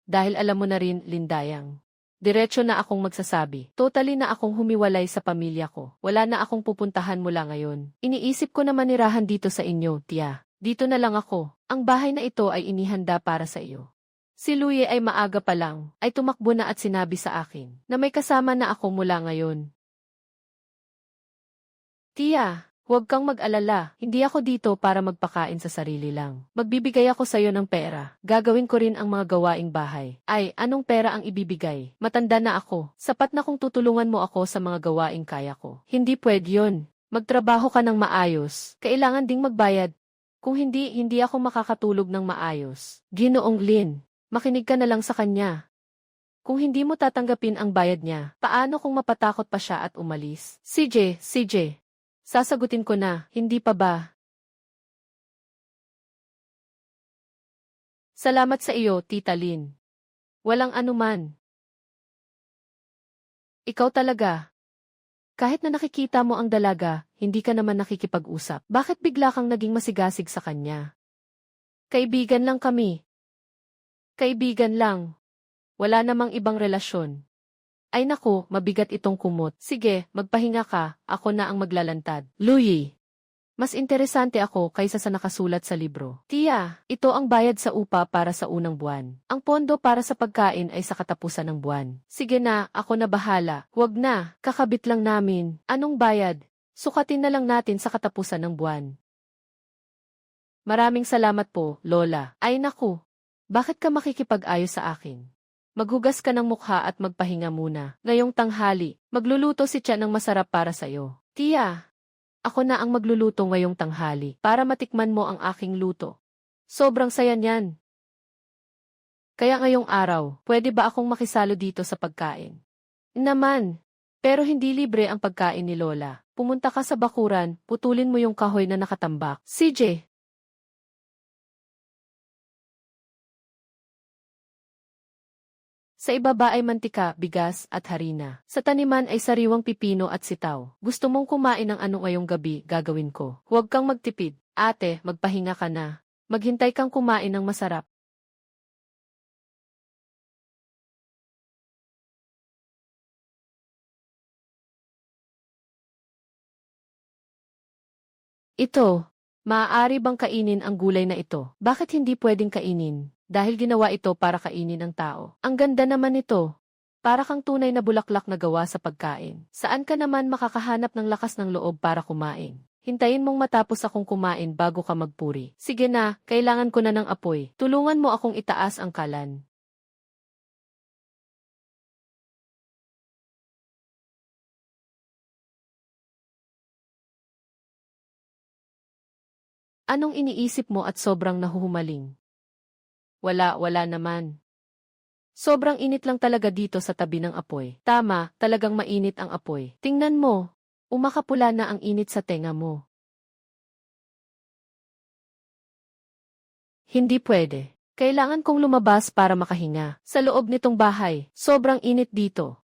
Dahil alam mo na rin, Lindayang. Diretso na akong magsasabi. Totally na akong humiwalay sa pamilya ko. Wala na akong pupuntahan mula ngayon. Iniisip ko na manirahan dito sa inyo, tiya. Dito na lang ako. Ang bahay na ito ay inihanda para sa iyo. Si Luye ay maaga pa lang, ay tumakbo na at sinabi sa akin na may kasama na ako mula ngayon. Tiya, huwag kang mag-alala, hindi ako dito para magpakain sa sarili lang. Magbibigay ako sa iyo ng pera. Gagawin ko rin ang mga gawaing bahay. Ay, anong pera ang ibibigay? Matanda na ako. Sapat na kung tutulungan mo ako sa mga gawaing kaya ko. Hindi pwede yun. Magtrabaho ka ng maayos. Kailangan ding magbayad. Kung hindi, hindi ako makakatulog ng maayos. Ginoong Lin. Makinig ka na lang sa kanya. Kung hindi mo tatanggapin ang bayad niya, paano kung mapatakot pa siya at umalis? CJ, sasagutin ko na, hindi pa ba? Salamat sa iyo, Tita Lynn. Walang anuman. Ikaw talaga. Kahit na nakikita mo ang dalaga, hindi ka naman nakikipag-usap. Bakit bigla kang naging masigasig sa kanya? Kaibigan lang kami. Kaibigan lang. Wala namang ibang relasyon. Ay naku, mabigat itong kumot. Sige, magpahinga ka, ako na ang maglalantad. Louie. Mas interesante ako kaysa sa nakasulat sa libro. Tiya, ito ang bayad sa upa para sa unang buwan. Ang pondo para sa pagkain ay sa katapusan ng buwan. Sige na, ako na bahala. Huwag na, kakabit lang namin. Anong bayad? Sukatin na lang natin sa katapusan ng buwan. Maraming salamat po, Lola. Ay naku. Bakit ka makikipag-ayos sa akin? Maghugas ka ng mukha at magpahinga muna. Ngayong tanghali, magluluto si Tia ng masarap para sa'yo. Tiya, ako na ang magluluto ngayong tanghali para matikman mo ang aking luto. Sobrang saya niyan. Kaya ngayong araw, pwede ba akong makisalo dito sa pagkain? Naman. Pero hindi libre ang pagkain ni Lola. Pumunta ka sa bakuran, putulin mo yung kahoy na nakatambak. CJ. Sa ibaba ay mantika, bigas, at harina. Sa taniman ay sariwang pipino at sitaw. Gusto mong kumain ng ano ngayong gabi, gagawin ko. Huwag kang magtipid. Ate, magpahinga ka na. Maghintay kang kumain ng masarap. Ito, maaari bang kainin ang gulay na ito? Bakit hindi pwedeng kainin? Dahil ginawa ito para kainin ng tao. Ang ganda naman ito. Para kang tunay na bulaklak na gawa sa pagkain. Saan ka naman makakahanap ng lakas ng loob para kumain? Hintayin mong matapos akong kumain bago ka magpuri. Sige na, kailangan ko na ng apoy. Tulungan mo akong itaas ang kalan. Anong iniisip mo at sobrang nahuhumaling? Wala naman. Sobrang init lang talaga dito sa tabi ng apoy. Tama, talagang mainit ang apoy. Tingnan mo, umakapula na ang init sa tenga mo. Hindi pwede. Kailangan kong lumabas para makahinga. Sa loob nitong bahay, sobrang init dito.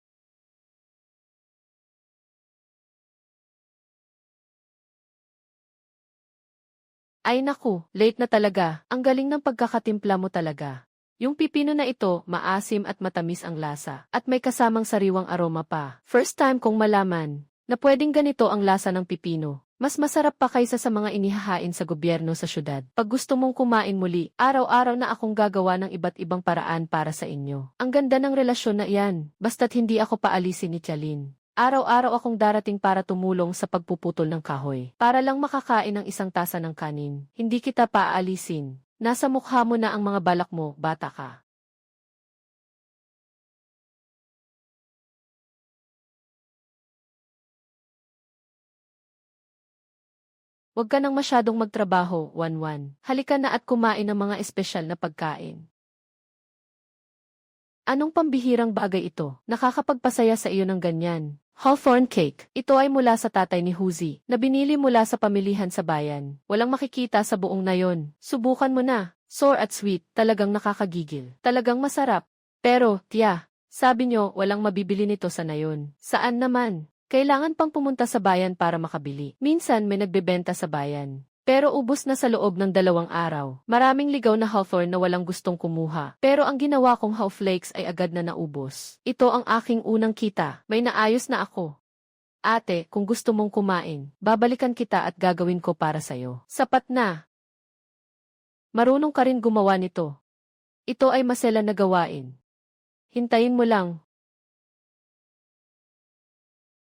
Ay naku, late na talaga. Ang galing ng pagkakatimpla mo talaga. Yung pipino na ito, maasim at matamis ang lasa, at may kasamang sariwang aroma pa. First time kong malaman na pwedeng ganito ang lasa ng pipino. Mas masarap pa kaysa sa mga inihahain sa gobyerno sa syudad. Pag gusto mong kumain muli, araw-araw na akong gagawa ng iba't ibang paraan para sa inyo. Ang ganda ng relasyon na iyan, basta't hindi ako paalisin ni Chalin. Araw-araw akong darating para tumulong sa pagpuputol ng kahoy. Para lang makakain ng isang tasa ng kanin. Hindi kita paalisin. Nasa mukha mo na ang mga balak mo, bata ka. Huwag ka nang masyadong magtrabaho, Wanwan. Halika na at kumain ng mga espesyal na pagkain. Anong pambihirang bagay ito? Nakakapagpasaya sa iyo ng ganyan. Hawthorne cake. Ito ay mula sa tatay ni Huzi, na binili mula sa pamilihan sa bayan. Walang makikita sa buong nayon. Subukan mo na. Sour at sweet, talagang nakakagigil. Talagang masarap. Pero, tiya, sabi nyo walang mabibili nito sa nayon. Saan naman? Kailangan pang pumunta sa bayan para makabili. Minsan may nagbebenta sa bayan. Pero ubos na sa loob ng 2 araw. Maraming ligaw na hawthorn na walang gustong kumuha. Pero ang ginawa kong hawflakes ay agad na naubos. Ito ang aking unang kita. May naayos na ako. Ate, kung gusto mong kumain, babalikan kita at gagawin ko para sayo. Sapat na. Marunong ka rin gumawa nito. Ito ay masela na gawain. Hintayin mo lang.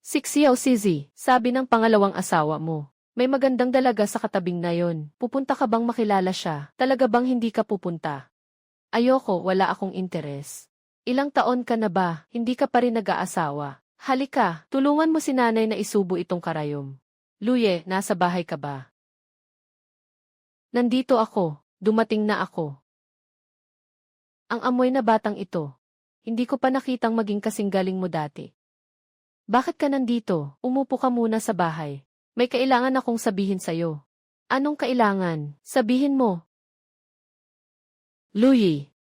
Siksiyaw Sizi, sabi ng pangalawang asawa mo. May magandang dalaga sa katabing na yon. Pupunta ka bang makilala siya? Talaga bang hindi ka pupunta? Ayoko, wala akong interes. Ilang taon ka na ba? Hindi ka pa rin nag-aasawa. Halika, tulungan mo si nanay na isubo itong karayom. Luye, nasa bahay ka ba? Nandito ako. Dumating na ako. Ang amoy na batang ito. Hindi ko pa nakitang maging kasing galing mo dati. Bakit ka nandito? Umupo ka muna sa bahay. May kailangan akong sabihin sa'yo. Anong kailangan? Sabihin mo. Louie,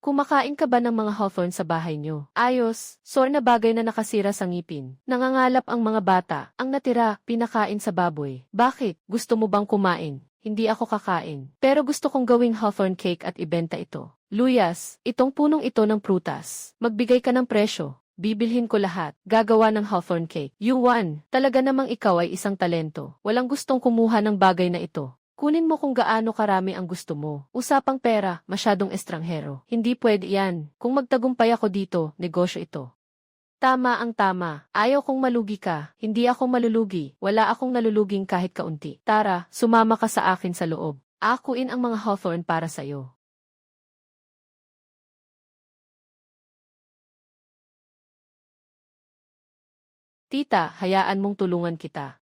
kumakain ka ba ng mga hawthorn sa bahay nyo? Ayos, sore na bagay na nakasira sa ngipin. Nangangalap ang mga bata. Ang natira, pinakain sa baboy. Bakit? Gusto mo bang kumain? Hindi ako kakain. Pero gusto kong gawing hawthorn cake at ibenta ito. Luyas, itong punong ito ng prutas. Magbigay ka ng presyo. Bibilhin ko lahat. Gagawa ng hawthorn cake. Yuan, talaga namang ikaw ay isang talento. Walang gustong kumuha ng bagay na ito. Kunin mo kung gaano karami ang gusto mo. Usapang pera, masyadong estranghero. Hindi pwede yan. Kung magtagumpay ako dito, negosyo ito. Tama ang tama. Ayaw kong malugi ka. Hindi ako malulugi. Wala akong naluluging kahit kaunti. Tara, sumama ka sa akin sa loob. Akuin ang mga hawthorn para sa'yo. Tita, hayaan mong tulungan kita.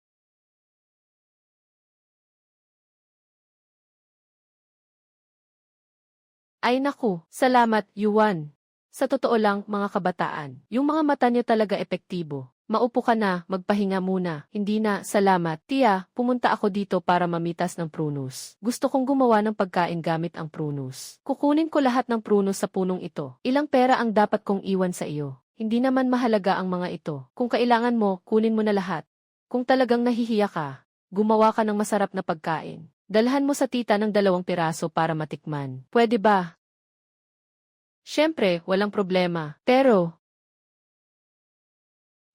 Ay naku, salamat, Yuan. Sa totoo lang, mga kabataan, yung mga mata niyo talaga epektibo. Maupo ka na, magpahinga muna. Hindi na, salamat. Tia, pumunta ako dito para mamitas ng prunus. Gusto kong gumawa ng pagkain gamit ang prunus. Kukunin ko lahat ng prunus sa punong ito. Ilang pera ang dapat kong iwan sa iyo? Hindi naman mahalaga ang mga ito. Kung kailangan mo, kunin mo na lahat. Kung talagang nahihiya ka, gumawa ka ng masarap na pagkain. Dalhan mo sa tita ng 2 piraso para matikman. Pwede ba? Siyempre, walang problema. Pero,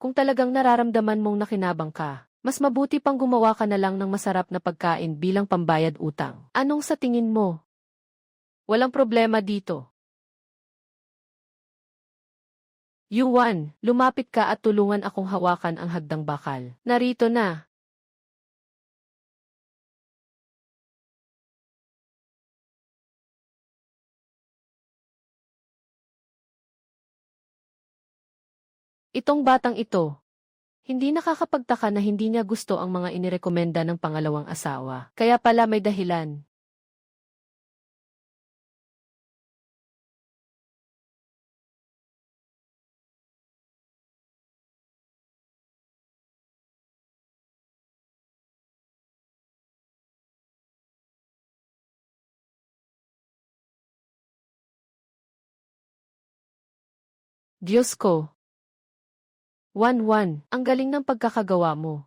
kung talagang nararamdaman mong nakinabang ka, mas mabuti pang gumawa ka na lang ng masarap na pagkain bilang pambayad utang. Anong sa tingin mo? Walang problema dito. Yuan, lumapit ka at tulungan akong hawakan ang hagdang bakal. Narito na. Itong batang ito. Hindi nakakapagtaka na hindi niya gusto ang mga inirekomenda ng pangalawang asawa. Kaya pala may dahilan. Diyos ko. 1-1, ang galing ng pagkakagawa mo.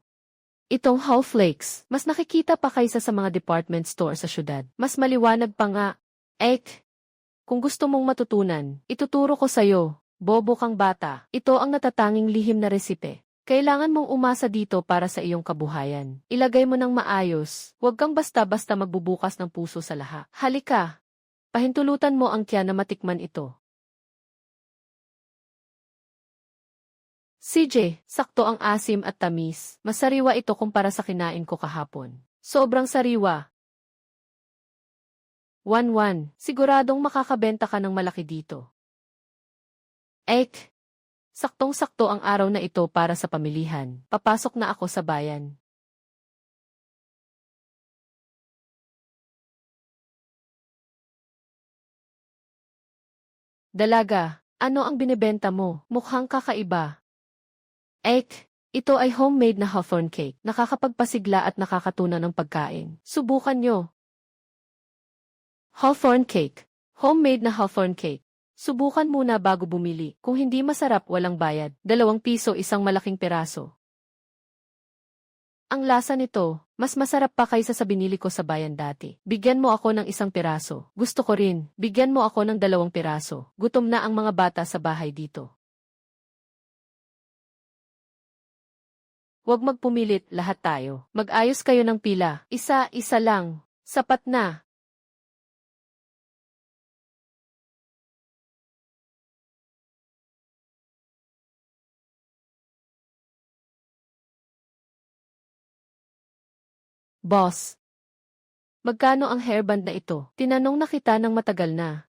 Itong Hall Flakes, mas nakikita pa kaysa sa mga department store sa syudad. Mas maliwanag pa nga. Kung gusto mong matutunan, ituturo ko sa'yo. Bobo kang bata. Ito ang natatanging lihim na resipe. Kailangan mong umasa dito para sa iyong kabuhayan. Ilagay mo ng maayos. Huwag kang basta-basta magbubukas ng puso sa lahat. Halika. Pahintulutan mo ang tiyan na matikman ito. CJ, sakto ang asim at tamis. Masariwa ito kumpara sa kinain ko kahapon. Sobrang sariwa. 1-1, siguradong makakabenta ka ng malaki dito. Saktong-sakto ang araw na ito para sa pamilihan. Papasok na ako sa bayan. Dalaga, ano ang binebenta mo? Mukhang kakaiba. Ito ay homemade na hawthorn cake. Nakakapagpasigla at nakakatuna ng pagkain. Subukan nyo. Hawthorn cake. Homemade na hawthorn cake. Subukan muna bago bumili. Kung hindi masarap, walang bayad. 2 piso isang malaking piraso. Ang lasa nito, mas masarap pa kaysa sa binili ko sa bayan dati. Bigyan mo ako ng 1 piraso. Gusto ko rin. Bigyan mo ako ng 2 piraso. Gutom na ang mga bata sa bahay dito. Huwag magpumilit, lahat tayo. Mag-ayos kayo ng pila. Isa-isa lang. Sapat na. Boss. Magkano ang hairband na ito? Tinanong na kita ng matagal na.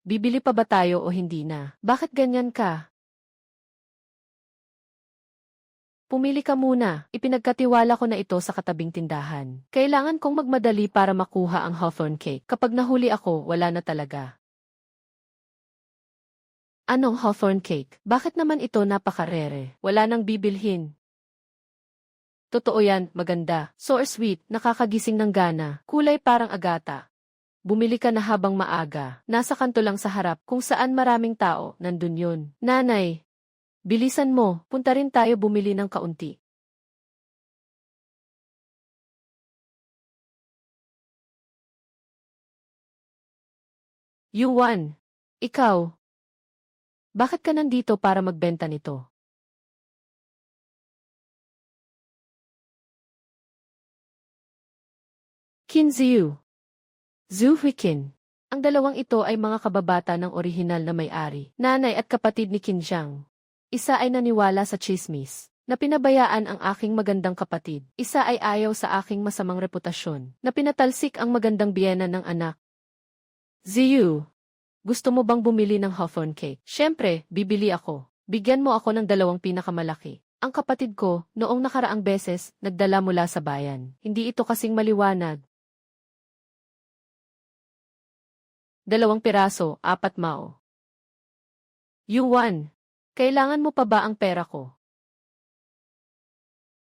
Bibili pa ba tayo o hindi na? Bakit ganyan ka? Pumili ka muna, ipinagkatiwala ko na ito sa katabing tindahan. Kailangan kong magmadali para makuha ang hawthorn cake. Kapag nahuli ako, wala na talaga. Anong hawthorn cake? Bakit naman ito napakarere? Wala nang bibilhin. Totoo yan, maganda. Sour sweet, nakakagising ng gana. Kulay parang agata. Bumili ka na habang maaga. Nasa kanto lang sa harap, kung saan maraming tao, nandun yun. Nanay. Bilisan mo, punta rin tayo bumili ng kaunti. Yuan, ikaw. Bakit ka nandito para magbenta nito? Qin Ziyu. Zhu Huiqin. Ang dalawang ito ay mga kababata ng orihinal na may-ari, nanay at kapatid ni Qin Zhang. Isa ay naniwala sa chismis, na pinabayaan ang aking magandang kapatid. Isa ay ayaw sa aking masamang reputasyon, na pinatalsik ang magandang biyena ng anak. Ziyu, gusto mo bang bumili ng hawthorn cake? Siyempre, bibili ako. Bigyan mo ako ng 2 pinakamalaki. Ang kapatid ko, noong nakaraang beses, nagdala mula sa bayan. Hindi ito kasing maliwanag. 2 piraso, 4 mao. Yuan. Kailangan mo pa ba ang pera ko?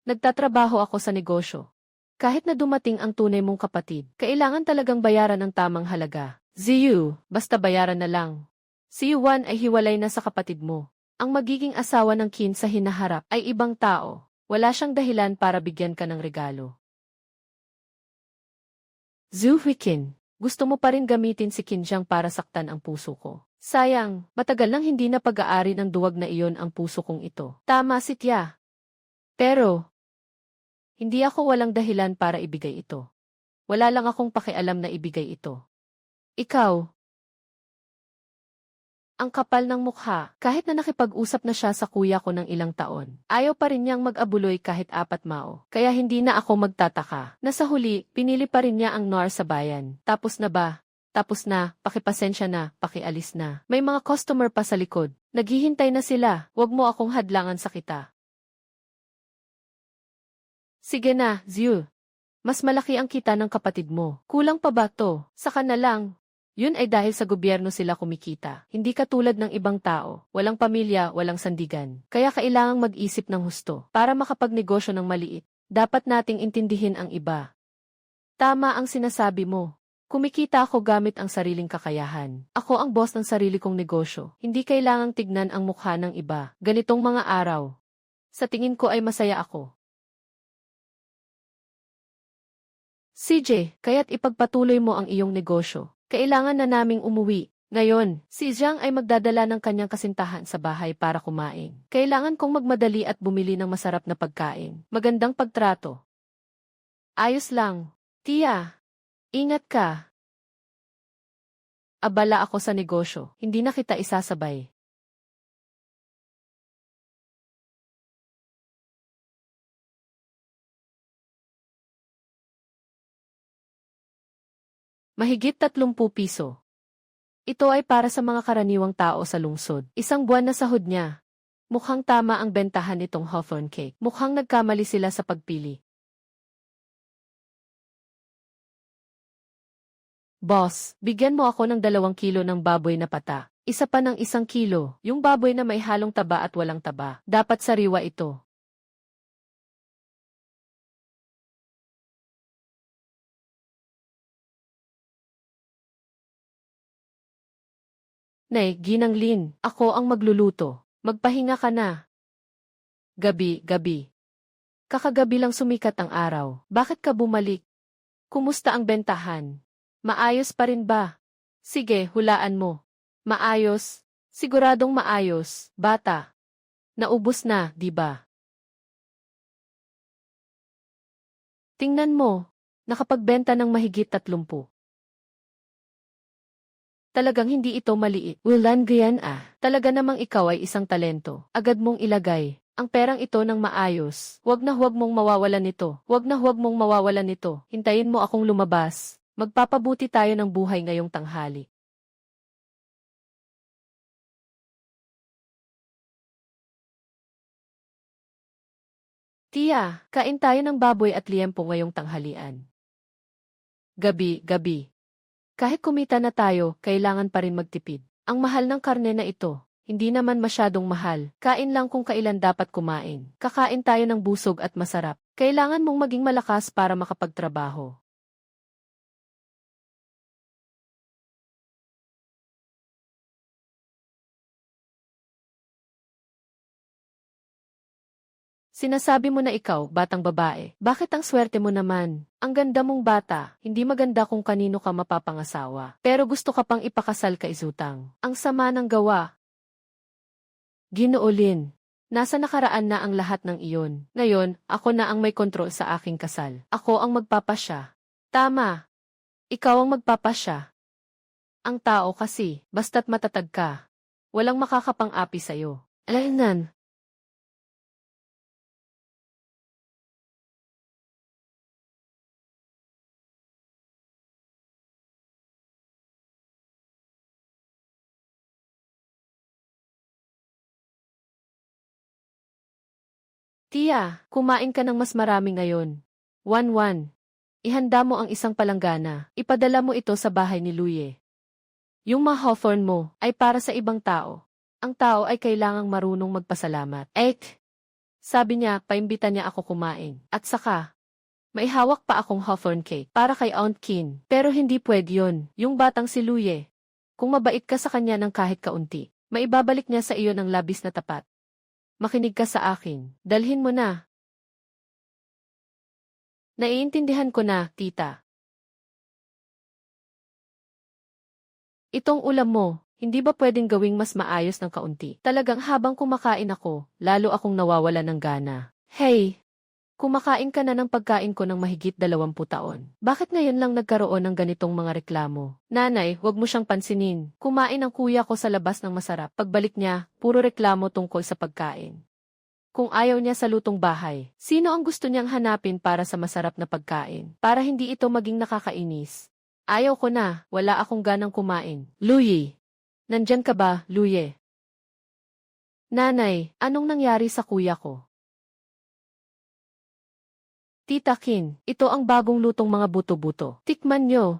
Nagtatrabaho ako sa negosyo. Kahit na dumating ang tunay mong kapatid, kailangan talagang bayaran ng tamang halaga. Ziyu, basta bayaran na lang. Si Yuan ay hiwalay na sa kapatid mo. Ang magiging asawa ng Qin sa hinaharap ay ibang tao. Wala siyang dahilan para bigyan ka ng regalo. Zhu Huiqin, gusto mo pa rin gamitin si Qin Zhang para saktan ang puso ko. Sayang, matagal nang hindi na pag-aari ng duwag na iyon ang puso kong ito. Tama si Tia. Pero, hindi ako walang dahilan para ibigay ito. Wala lang akong pakialam na ibigay ito. Ikaw. Ang kapal ng mukha, kahit na nakipag-usap na siya sa kuya ko ng ilang taon. Ayaw pa rin niyang mag-abuloy kahit 4 mao. Kaya hindi na ako magtataka. Nasa huli, pinili pa rin niya ang NAR sa bayan. Tapos na ba? tapos na, pakipasensya na, pakialis na. May mga customer pa sa likod. Naghihintay na sila, wag mo akong hadlangan sa kita. Sige na, Ziu. Mas malaki ang kita ng kapatid mo. Kulang pa ba to? Saka na lang. Yun ay dahil sa gobyerno sila kumikita. Hindi katulad ng ibang tao. Walang pamilya, walang sandigan. Kaya kailangang mag-isip ng husto. Para makapagnegosyo ng maliit, dapat nating intindihin ang iba. Tama ang sinasabi mo. Kumikita ako gamit ang sariling kakayahan. Ako ang boss ng sarili kong negosyo. Hindi kailangang tignan ang mukha ng iba. Ganitong mga araw. Sa tingin ko ay masaya ako. CJ, kaya't ipagpatuloy mo ang iyong negosyo. Kailangan na naming umuwi. Ngayon, si Zhang ay magdadala ng kanyang kasintahan sa bahay para kumain. Kailangan kong magmadali at bumili ng masarap na pagkain. Magandang pagtrato. Ayos lang. Tia, ingat ka. Abala ako sa negosyo. Hindi na kita isasabay. Mahigit 30 piso. Ito ay para sa mga karaniwang tao sa lungsod. Isang buwan na sahod niya. Mukhang tama ang bentahan nitong Hawthorne cake. Mukhang nagkamali sila sa pagpili. Boss, bigyan mo ako ng 2 kilo ng baboy na pata. Isa pa ng 1 kilo. Yung baboy na may halong taba at walang taba. Dapat sariwa ito. Nay, Ginanglin, ako ang magluluto. Magpahinga ka na. Gabi. Kakagabi lang sumikat ang araw. Bakit ka bumalik? Kumusta ang bentahan? Maayos pa rin ba? Sige, hulaan mo. Maayos. Siguradong maayos, bata. Naubos na, di ba? Tingnan mo, nakapagbenta ng mahigit 30. Talagang hindi ito maliit. Ulan gayan ah. Talaga namang ikaw ay isang talento. Agad mong ilagay ang perang ito ng maayos. Huwag na huwag mong mawawalan nito. Huwag na huwag mong mawawalan nito. Hintayin mo akong lumabas. Magpapabuti tayo ng buhay ngayong tanghali. Tia, kain tayo ng baboy at liempo ngayong tanghalian. Gabi. Kahit kumita na tayo, kailangan pa rin magtipid. Ang mahal ng karne na ito, hindi naman masyadong mahal. Kain lang kung kailan dapat kumain. Kakain tayo ng busog at masarap. Kailangan mong maging malakas para makapagtrabaho. Sinasabi mo na ikaw, batang babae. Bakit ang swerte mo naman? Ang ganda mong bata, hindi maganda kung kanino ka mapapangasawa. Pero gusto ka pang ipakasal kay Zutang. Ang sama ng gawa. Ginoolin. Nasa nakaraan na ang lahat ng iyon. Ngayon, ako na ang may kontrol sa aking kasal. Ako ang magpapasya. Tama. Ikaw ang magpapasya. Ang tao kasi, basta't matatag ka. Walang makakapang-api sa'yo. Alainan. Tia, kumain ka ng mas marami ngayon. 1-1. Ihanda mo ang isang palanggana. Ipadala mo ito sa bahay ni Luye. Yung ma-Hawthorne mo ay para sa ibang tao. Ang tao ay kailangang marunong magpasalamat. Sabi niya, paimbita niya ako kumain. At saka, may hawak pa akong Hawthorne cake para kay Aunt Kin. Pero hindi pwede yun. Yung batang si Luye. Kung mabait ka sa kanya ng kahit kaunti, maibabalik niya sa iyo ng labis na tapat. Makinig ka sa akin. Dalhin mo na. Naiintindihan ko na, tita. Itong ulam mo, hindi ba pwedeng gawing mas maayos ng kaunti? Talagang habang kumakain ako, lalo akong nawawala ng gana. Hey! Kumakain ka na ng pagkain ko ng mahigit 20 taon. Bakit ngayon lang nagkaroon ng ganitong mga reklamo? Nanay, huwag mo siyang pansinin. Kumain ang kuya ko sa labas ng masarap. Pagbalik niya, puro reklamo tungkol sa pagkain. Kung ayaw niya sa lutong bahay, sino ang gusto niyang hanapin para sa masarap na pagkain? Para hindi ito maging nakakainis. Ayaw ko na, wala akong ganang kumain. Luyi! Nandyan ka ba, Luye? Nanay, anong nangyari sa kuya ko? Tita Kin, ito ang bagong lutong mga buto-buto. Tikman nyo.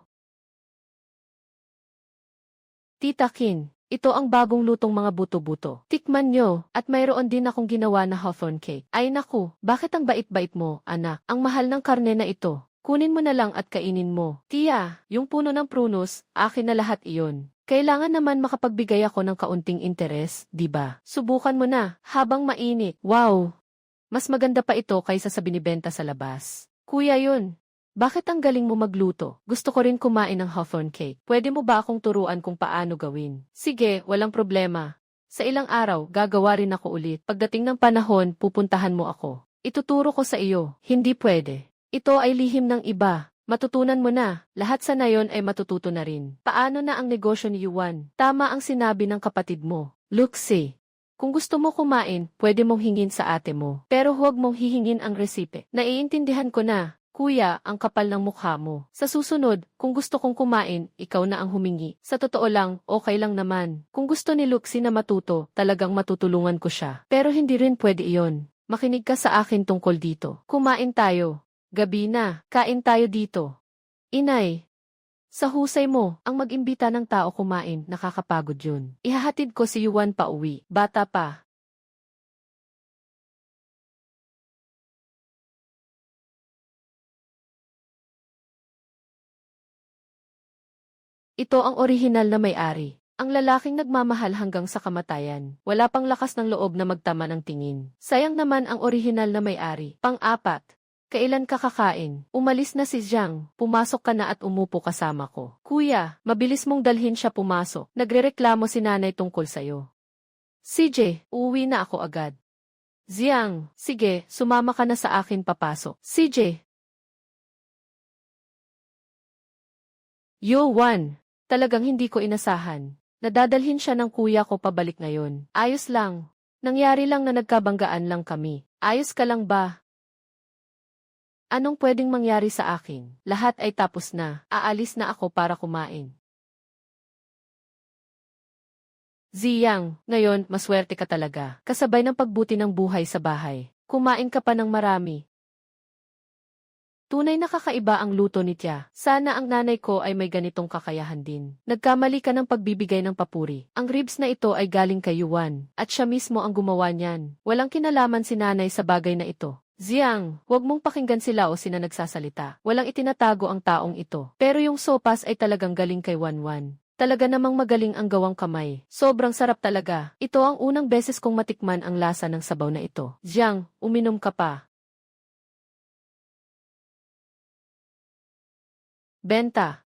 Tita Kin, ito ang bagong lutong mga buto-buto. Tikman nyo, at mayroon din akong ginawa na hawthorn cake. Ay naku, bakit ang bait-bait mo, anak? Ang mahal ng karne na ito. Kunin mo na lang at kainin mo. Tiya, yung puno ng prunus, akin na lahat iyon. Kailangan naman makapagbigay ako ng kaunting interes, di ba? Subukan mo na, habang mainit. Wow! Mas maganda pa ito kaysa sa binibenta sa labas. Kuya yun. Bakit ang galing mo magluto? Gusto ko rin kumain ng hawthorn cake. Pwede mo ba akong turuan kung paano gawin? Sige, walang problema. Sa ilang araw, gagawa rin ako ulit. Pagdating ng panahon, pupuntahan mo ako. Ituturo ko sa iyo. Hindi pwede. Ito ay lihim ng iba. Matutunan mo na, lahat sa nayon ay matututo na rin. Paano na ang negosyo ni Yuan? Tama ang sinabi ng kapatid mo. Luxi, kung gusto mo kumain, pwede mong hingin sa ate mo. Pero huwag mong hihingin ang resipe. Naiintindihan ko na, kuya, ang kapal ng mukha mo. Sa susunod, kung gusto kong kumain, ikaw na ang humingi. Sa totoo lang, okay lang naman. Kung gusto ni Luxi na matuto, talagang matutulungan ko siya. Pero hindi rin pwede iyon. Makinig ka sa akin tungkol dito. Kumain tayo. Gabi na, kain tayo dito. Inay, sa husay mo, ang mag-imbita ng tao kumain, nakakapagod yun. Ihahatid ko si Yuan pa uwi, bata pa. Ito ang orihinal na may-ari. Ang lalaking nagmamahal hanggang sa kamatayan. Wala pang lakas ng loob na magtama ng tingin. Sayang naman ang orihinal na may-ari. Pang-apat. Kailan ka kakain? Umalis na si Jiang. Pumasok ka na at umupo kasama ko. Kuya, mabilis mong dalhin siya pumasok. Nagrereklamo si nanay tungkol sa'yo. CJ, uuwi na ako agad. Jiang, sige, sumama ka na sa akin papasok. CJ. Yuan, talagang hindi ko inasahan. Nadadalhin siya ng kuya ko pabalik ngayon. Ayos lang. Nangyari lang na nagkabanggaan lang kami. Ayos ka lang ba? Anong pwedeng mangyari sa akin? Lahat ay tapos na. Aalis na ako para kumain. Ziyang, ngayon, maswerte ka talaga. Kasabay ng pagbuti ng buhay sa bahay. Kumain ka pa ng marami. Tunay na kakaiba ang luto ni Tia. Sana ang nanay ko ay may ganitong kakayahan din. Nagkamali ka ng pagbibigay ng papuri. Ang ribs na ito ay galing kay Yuan, at siya mismo ang gumawa niyan. Walang kinalaman si nanay sa bagay na ito. Ziyang, huwag mong pakinggan sila o sina nagsasalita. Walang itinatago ang taong ito. Pero yung sopas ay talagang galing kay Wanwan. Talaga namang magaling ang gawang kamay. Sobrang sarap talaga. Ito ang unang beses kong matikman ang lasa ng sabaw na ito. Ziyang, uminom ka pa. Benta.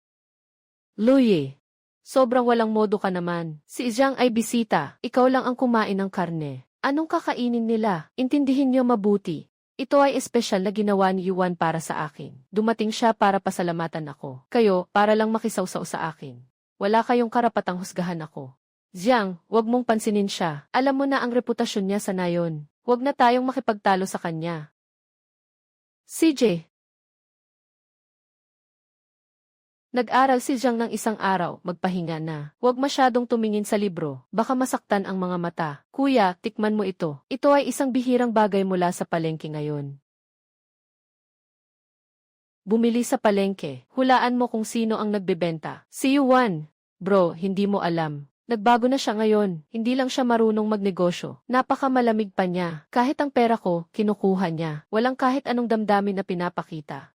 Luye. Sobrang walang modo ka naman. Si Ziyang ay bisita. Ikaw lang ang kumain ng karne. Anong kakainin nila? Intindihin niyo mabuti. Ito ay espesyal na ginawa ni Yuan para sa akin. Dumating siya para pasalamatan ako. Kayo, para lang makisawsaw sa akin. Wala kayong karapatang husgahan ako. Jiang, wag mong pansinin siya. Alam mo na ang reputasyon niya sa nayon. Wag na tayong makipagtalo sa kanya. CJ. Nag-aral si Jiang ng isang araw, magpahinga na. Huwag masyadong tumingin sa libro, baka masaktan ang mga mata. Kuya, tikman mo ito. Ito ay isang bihirang bagay mula sa palengke ngayon. Bumili sa palengke, hulaan mo kung sino ang nagbebenta. Si Yuan. Bro, hindi mo alam. Nagbago na siya ngayon, hindi lang siya marunong magnegosyo. Napakamalamig pa niya. Kahit ang pera ko, kinukuha niya. Walang kahit anong damdamin na pinapakita.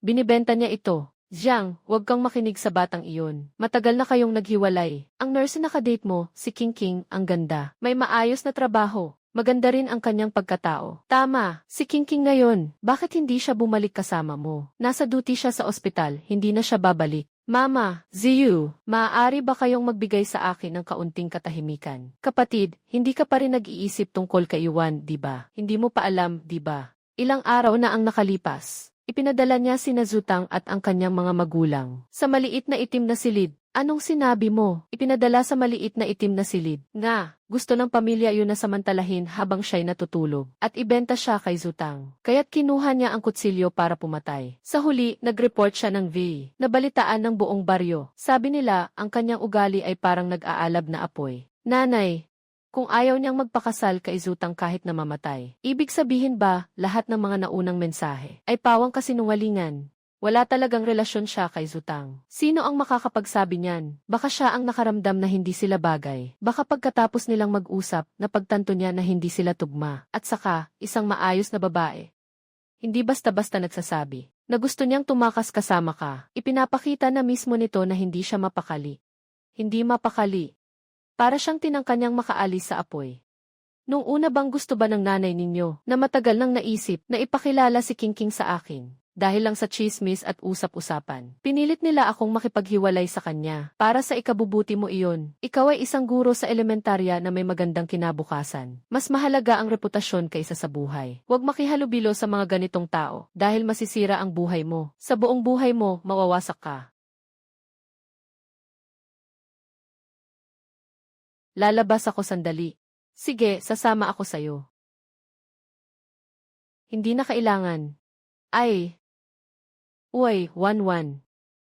Binibenta niya ito. Jiang, huwag kang makinig sa batang iyon. Matagal na kayong naghiwalay. Ang nurse na nakadate mo, si King King, ang ganda. May maayos na trabaho. Maganda rin ang kanyang pagkatao. Tama, si King King ngayon. Bakit hindi siya bumalik kasama mo? Nasa duty siya sa ospital, hindi na siya babalik. Mama, Ziyu, maaari ba kayong magbigay sa akin ng kaunting katahimikan? Kapatid, hindi ka pa rin nag-iisip tungkol kay Yuan, di ba? Hindi mo pa alam, di ba? Ilang araw na ang nakalipas. Ipinadala niya si Zutang at ang kanyang mga magulang sa maliit na itim na silid. Anong sinabi mo? Ipinadala sa maliit na itim na silid. Nga, gusto ng pamilya yun na samantalahin habang siya'y natutulog. At ibenta siya kay Zutang. Kaya't kinuha niya ang kutsilyo para pumatay. Sa huli, nag-report siya ng V. Nabalitaan ng buong baryo. Sabi nila, ang kanyang ugali ay parang nag-aalab na apoy. Nanay, kung ayaw niyang magpakasal kay Zutang kahit namamatay. Ibig sabihin ba, lahat ng mga naunang mensahe ay pawang kasinungalingan? Wala talagang relasyon siya kay Zutang. Sino ang makakapagsabi niyan? Baka siya ang nakaramdam na hindi sila bagay. Baka pagkatapos nilang mag-usap, napagtanto niya na hindi sila tugma. At saka, isang maayos na babae. Hindi basta-basta nagsasabi na gusto niyang tumakas kasama ka. Ipinapakita na mismo nito na hindi siya mapakali. Hindi mapakali. Para siyang tinangkanyang makaalis sa apoy. Nung una bang gusto ba ng nanay ninyo na matagal nang naisip na ipakilala si Kingking sa akin? Dahil lang sa chismis at usap-usapan. Pinilit nila akong makipaghiwalay sa kanya. Para sa ikabubuti mo iyon. Ikaw ay isang guro sa elementarya na may magandang kinabukasan. Mas mahalaga ang reputasyon kaysa sa buhay. Huwag makihalubilo sa mga ganitong tao. Dahil masisira ang buhay mo. Sa buong buhay mo, mawawasak ka. Lalabas ako sandali. Sige, sasama ako sayo. Hindi na kailangan. Ay. Uy, 1-1.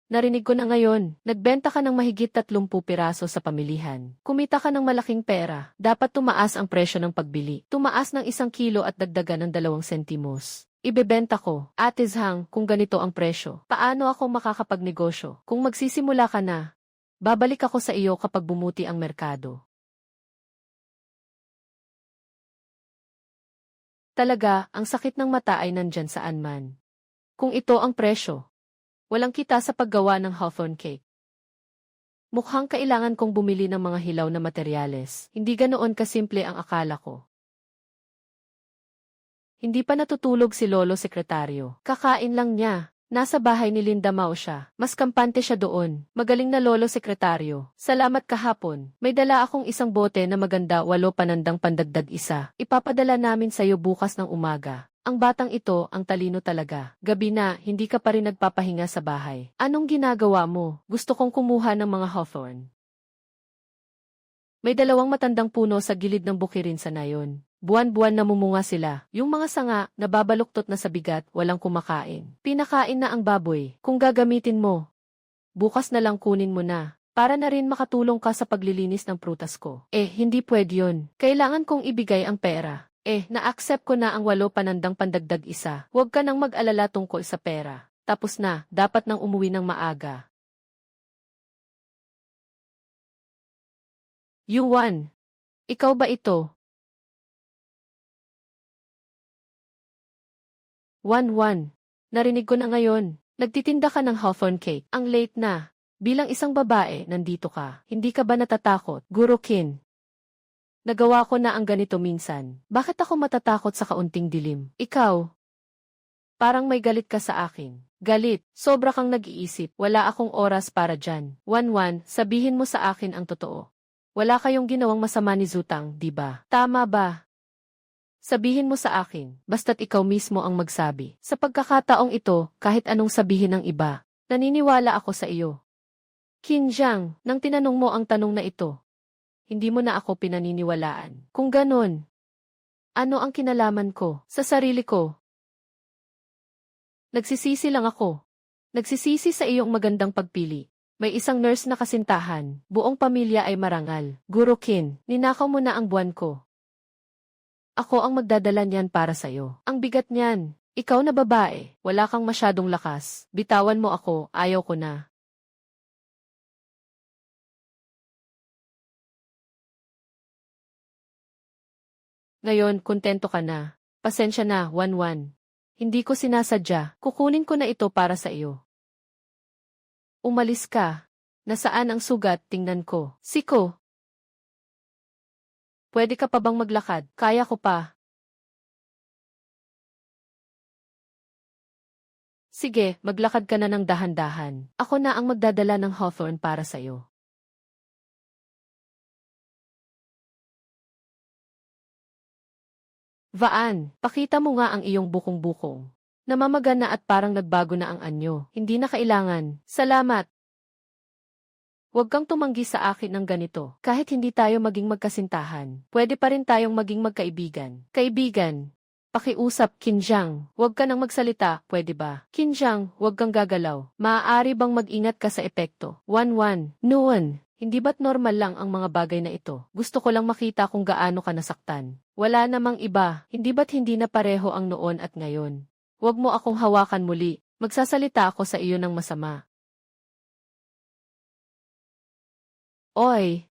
Narinig ko na ngayon, nagbenta ka ng mahigit 30 piraso sa pamilihan. Kumita ka ng malaking pera, dapat tumaas ang presyo ng pagbili. Tumaas ng 1 kilo at dagdagan ng 2 sentimos. Ibebenta ko, Ate Zhang, kung ganito ang presyo. Paano ako makakapagnegosyo? Kung magsisimula ka na, babalik ako sa iyo kapag bumuti ang merkado. Talaga, ang sakit ng mata ay nandyan saan man. Kung ito ang presyo, walang kita sa paggawa ng hawthorn cake. Mukhang kailangan kong bumili ng mga hilaw na materyales. Hindi ganoon kasimple ang akala ko. Hindi pa natutulog si Lolo Sekretaryo. Kakain lang niya. Nasa bahay ni Linda Mao siya. Mas kampante siya doon. Magaling na Lolo Sekretaryo. Salamat kahapon. May dala akong isang bote na maganda 8 panandang pandagdag isa. Ipapadala namin sa'yo bukas ng umaga. Ang batang ito, ang talino talaga. Gabi na, hindi ka pa rin nagpapahinga sa bahay. Anong ginagawa mo? Gusto kong kumuha ng mga hawthorn. May 2 matandang puno sa gilid ng bukirin sa nayon. Buwan-buwan namumunga sila. Yung mga sanga, nababaluktot na sa bigat, walang kumakain. Pinakain na ang baboy. Kung gagamitin mo, bukas na lang kunin mo na. Para na rin makatulong ka sa paglilinis ng prutas ko. Hindi pwede yun. Kailangan kong ibigay ang pera. Na-accept ko na ang 8 panandang pandagdag isa. Huwag ka nang mag-alala tungkol sa pera. Tapos na, dapat nang umuwi ng maaga. Yuan, ikaw ba ito? 1-1. Narinig ko na ngayon. Nagtitinda ka ng hawthorn cake. Ang late na. Bilang isang babae, nandito ka. Hindi ka ba natatakot, Guro Qin? Nagawa ko na ang ganito minsan. Bakit ako matatakot sa kaunting dilim? Ikaw? Parang may galit ka sa akin. Galit. Sobra kang nag-iisip. Wala akong oras para dyan. 1-1, sabihin mo sa akin ang totoo. Wala kayong ginawang masama ni Zutang, di ba? Tama ba? Sabihin mo sa akin, basta't ikaw mismo ang magsabi. Sa pagkakataong ito, kahit anong sabihin ng iba, naniniwala ako sa iyo. Qin Zhang, nang tinanong mo ang tanong na ito, hindi mo na ako pinaniniwalaan. Kung ganon, ano ang kinalaman ko sa sarili ko? Nagsisisi lang ako. Nagsisisi sa iyong magandang pagpili. May isang nurse na kasintahan, buong pamilya ay marangal. Guro Qin, ninakaw mo na ang buwan ko. Ako ang magdadala niyan para sa'yo. Ang bigat niyan. Ikaw na babae, wala kang masyadong lakas. Bitawan mo ako, ayaw ko na. Ngayon, kontento ka na. Pasensya na, 1-1. Hindi ko sinasadya, kukunin ko na ito para sa iyo. Umalis ka. Nasaan ang sugat, tingnan ko. Siko. Pwede ka pa bang maglakad? Kaya ko pa. Sige, maglakad ka na ng dahan-dahan. Ako na ang magdadala ng hawthorn para sa'yo. Vaan, pakita mo nga ang iyong bukong-bukong. Namamaga na at parang nagbago na ang anyo. Hindi na kailangan. Salamat. Huwag kang tumanggi sa akin ng ganito. Kahit hindi tayo maging magkasintahan, pwede pa rin tayong maging magkaibigan. Kaibigan. Pakiusap, Kinjang. Huwag ka nang magsalita, pwede ba? Kinjang, huwag kang gagalaw. Maaari bang mag-ingat ka sa epekto? 1-1. Noon. Hindi ba't normal lang ang mga bagay na ito? Gusto ko lang makita kung gaano ka nasaktan. Wala namang iba. Hindi ba't hindi na pareho ang noon at ngayon? Huwag mo akong hawakan muli. Magsasalita ako sa iyo ng masama. Oy,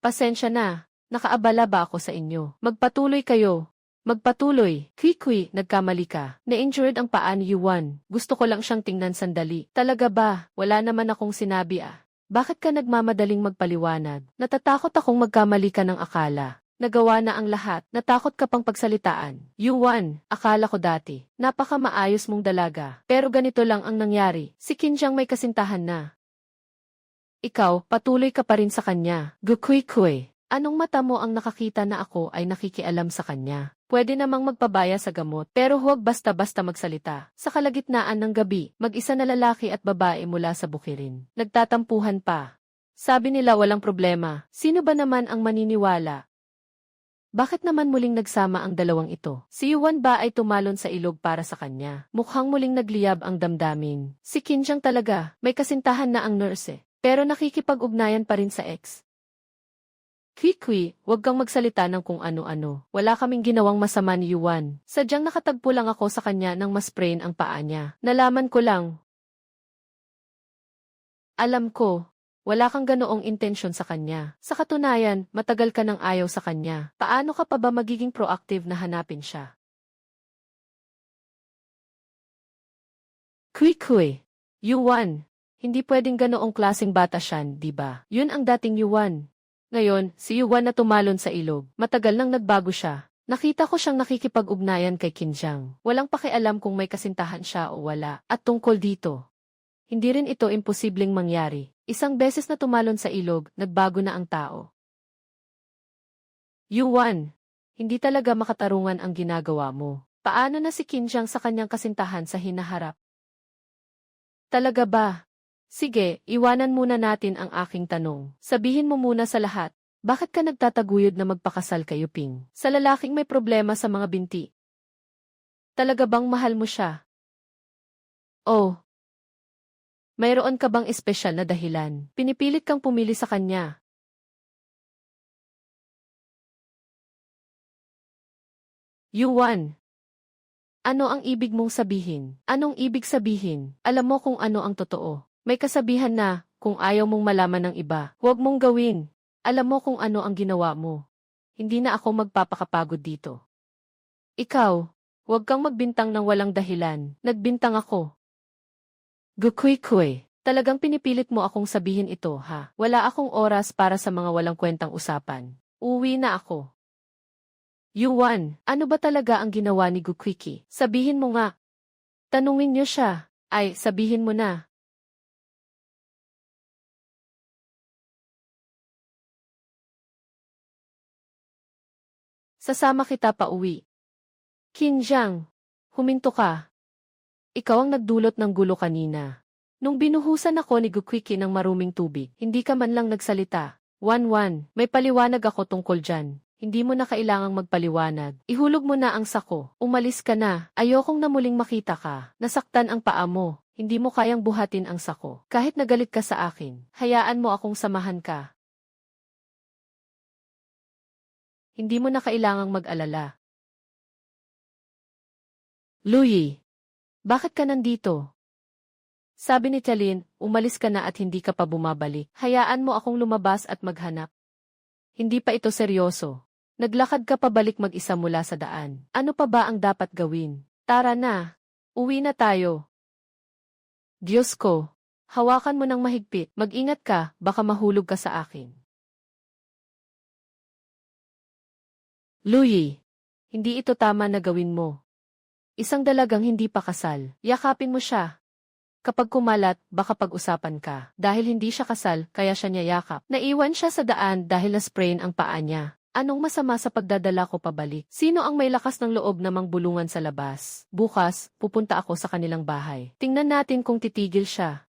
pasensya na. Nakaabala ba ako sa inyo? Magpatuloy kayo. Magpatuloy. Kwi-kwi, nagkamali ka. Na-injured ang paa ni Yuan. Gusto ko lang siyang tingnan sandali. Talaga ba? Wala naman akong sinabi ah. Bakit ka nagmamadaling magpaliwanag? Natatakot akong magkamali ka ng akala. Nagawa na ang lahat. Natakot ka pang pagsalitaan. Yuan, akala ko dati. Napaka-maayos mong dalaga. Pero ganito lang ang nangyari. Si Kinjang may kasintahan na. Ikaw, patuloy ka pa rin sa kanya. Gukui-kui. Anong mata mo ang nakakita na ako ay nakikialam sa kanya? Pwede namang magpabaya sa gamot, pero huwag basta-basta magsalita. Sa kalagitnaan ng gabi, mag-isa na lalaki at babae mula sa bukirin. Nagtatampuhan pa. Sabi nila walang problema. Sino ba naman ang maniniwala? Bakit naman muling nagsama ang dalawang ito? Si Yuan ba ay tumalon sa ilog para sa kanya? Mukhang muling nagliyab ang damdamin. Si Kinjang talaga, may kasintahan na ang nurse. Pero nakikipag-ugnayan pa rin sa ex. Kwi-kwi, huwag kang magsalita ng kung ano-ano. Wala kaming ginawang masama ni Yuan. Sadyang nakatagpo lang ako sa kanya nang masprain ang paa niya. Nalaman ko lang. Alam ko, wala kang ganoong intensyon sa kanya. Sa katunayan, matagal ka nang ayaw sa kanya. Paano ka pa ba magiging proactive na hanapin siya? Kwi-kwi. Yuan. Hindi pwedeng ganoong klaseng bata siyan, di ba? Yun ang dating Yuan. Ngayon, si Yuan na tumalon sa ilog. Matagal nang nagbago siya. Nakita ko siyang nakikipag-ugnayan kay Kinjang. Walang pakialam kung may kasintahan siya o wala. At tungkol dito, hindi rin ito imposibleng mangyari. Isang beses na tumalon sa ilog, nagbago na ang tao. Yuan, hindi talaga makatarungan ang ginagawa mo. Paano na si Kinjang sa kanyang kasintahan sa hinaharap? Talaga ba? Sige, iwanan muna natin ang aking tanong. Sabihin mo muna sa lahat, bakit ka nagtataguyod na magpakasal kayo, Ping? Sa lalaking may problema sa mga binti. Talaga bang mahal mo siya? Oh, mayroon ka bang espesyal na dahilan? Pinipilit kang pumili sa kanya. Yuan, ano ang ibig mong sabihin? Anong ibig sabihin? Alam mo kung ano ang totoo. May kasabihan na, kung ayaw mong malaman ng iba, huwag mong gawin. Alam mo kung ano ang ginawa mo. Hindi na ako magpapakapagod dito. Ikaw, huwag kang magbintang ng walang dahilan. Nagbintang ako. Gukui-kui. Talagang pinipilit mo akong sabihin ito, ha? Wala akong oras para sa mga walang kwentang usapan. Uwi na ako. Yuan, ano ba talaga ang ginawa ni Gukwiki? Sabihin mo nga. Tanungin niyo siya. Ay, sabihin mo na. Sasama kita pa uwi. Kinjang, huminto ka. Ikaw ang nagdulot ng gulo kanina. Nung binuhusan ako ni Gukwiki ng maruming tubig, hindi ka man lang nagsalita. 1-1, may paliwanag ako tungkol dyan. Hindi mo na kailangang magpaliwanag. Ihulog mo na ang sako. Umalis ka na. Ayokong na muling makita ka. Nasaktan ang paa mo. Hindi mo kayang buhatin ang sako. Kahit nagalit ka sa akin, hayaan mo akong samahan ka. Hindi mo na kailangang mag-alala. Luyi, bakit ka nandito? Sabi ni Talin, umalis ka na at hindi ka pa bumabalik. Hayaan mo akong lumabas at maghanap. Hindi pa ito seryoso. Naglakad ka pabalik mag-isa mula sa daan. Ano pa ba ang dapat gawin? Tara na. Uwi na tayo. Diyos ko. Hawakan mo ng mahigpit. Mag-ingat ka, baka mahulog ka sa akin. Luyi, hindi ito tama na gawin mo. Isang dalagang hindi pa kasal. Yakapin mo siya. Kapag kumalat, baka pag-usapan ka. Dahil hindi siya kasal, kaya siya niyayakap. Naiwan siya sa daan dahil na-sprain ang paa niya. Anong masama sa pagdadala ko pabalik? Sino ang may lakas ng loob na mangbulungan sa labas? Bukas, pupunta ako sa kanilang bahay. Tingnan natin kung titigil siya.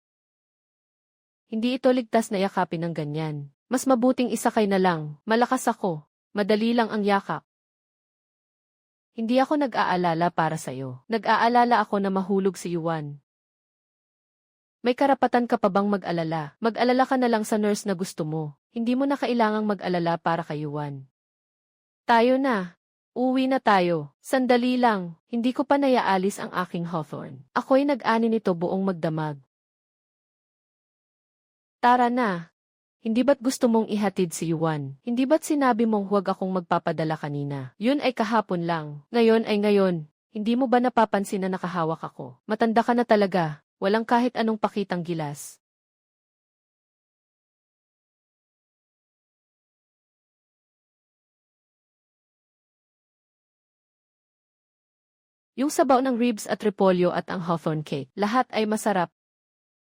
Hindi ito ligtas na yakapin ng ganyan. Mas mabuting isakay na lang. Malakas ako. Madali lang ang yakap. Hindi ako nag-aalala para sa'yo. Nag-aalala ako na mahulog si Yuan. May karapatan ka pa bang mag-alala? Mag-alala ka na lang sa nurse na gusto mo. Hindi mo na kailangang mag-alala para kay Yuan. Tayo na. Uwi na tayo. Sandali lang. Hindi ko pa naiaalis ang aking Hawthorne. Ako'y nag-ani nito buong magdamag. Tara na. Hindi ba't gusto mong ihatid si Yuan? Hindi ba't sinabi mong huwag akong magpapadala kanina? Yun ay kahapon lang. Ngayon ay ngayon. Hindi mo ba napapansin na nakahawak ako? Matanda ka na talaga. Walang kahit anong pakitang gilas. Yung sabaw ng ribs at repolyo at ang hawthorn cake, lahat ay masarap.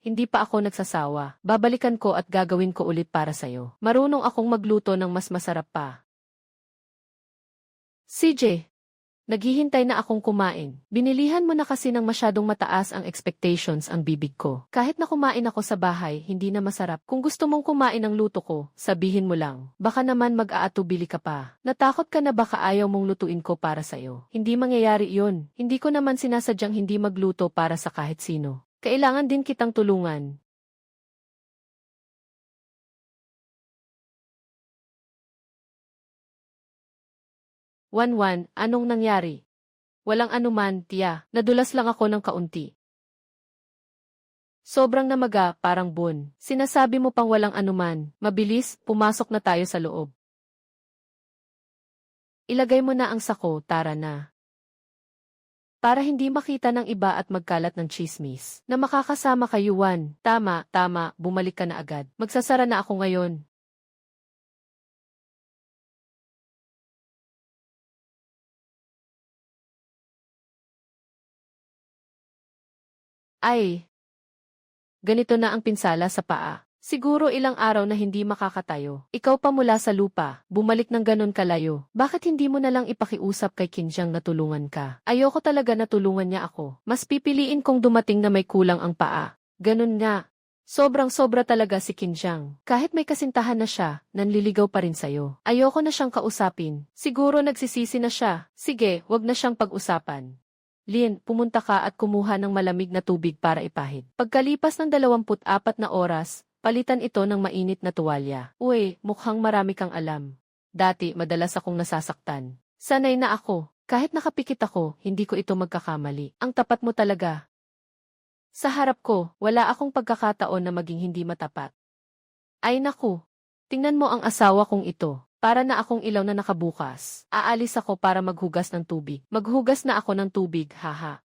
Hindi pa ako nagsasawa. Babalikan ko at gagawin ko ulit para sa'yo. Marunong akong magluto ng mas masarap pa. CJ, naghihintay na akong kumain. Binilihan mo na kasi ng masyadong mataas ang expectations ang bibig ko. Kahit na kumain ako sa bahay, hindi na masarap. Kung gusto mong kumain ng luto ko, sabihin mo lang. Baka naman mag-aatubili ka pa. Natakot ka na baka ayaw mong lutuin ko para sa'yo. Hindi mangyayari yun. Hindi ko naman sinasadyang hindi magluto para sa kahit sino. Kailangan din kitang tulungan. Wanwan, anong nangyari? Walang anuman, tiya. Nadulas lang ako ng kaunti. Sobrang namaga, parang bun. Sinasabi mo pang walang anuman. Mabilis, pumasok na tayo sa loob. Ilagay mo na ang sako, tara na. Para hindi makita ng iba at magkalat ng chismis. Na makakasama kay Yuan. Tama, bumalik ka na agad. Magsasara na ako ngayon. Ay, ganito na ang pinsala sa paa. Siguro ilang araw na hindi makakatayo. Ikaw pa mula sa lupa, bumalik ng ganon kalayo. Bakit hindi mo na lang ipakiusap kay Kinjang na tulungan ka? Ayoko talaga na tulungan niya ako. Mas pipiliin kong dumating na may kulang ang paa. Ganon nga. Sobrang-sobra talaga si Kinjang. Kahit may kasintahan na siya, nanliligaw pa rin sa'yo. Ayoko na siyang kausapin. Siguro nagsisisi na siya. Sige, wag na siyang pag-usapan. Lin, pumunta ka at kumuha ng malamig na tubig para ipahid. Pagkalipas ng 24 na oras, palitan ito ng mainit na tuwalya. Uy, mukhang marami kang alam. Dati, madalas akong nasasaktan. Sanay na ako. Kahit nakapikit ako, hindi ko ito magkakamali. Ang tapat mo talaga. Sa harap ko, wala akong pagkakataon na maging hindi matapat. Ay naku, tingnan mo ang asawa kong ito. Para na akong ilaw na nakabukas. Aalis ako para maghugas ng tubig. Maghugas na ako ng tubig, haha.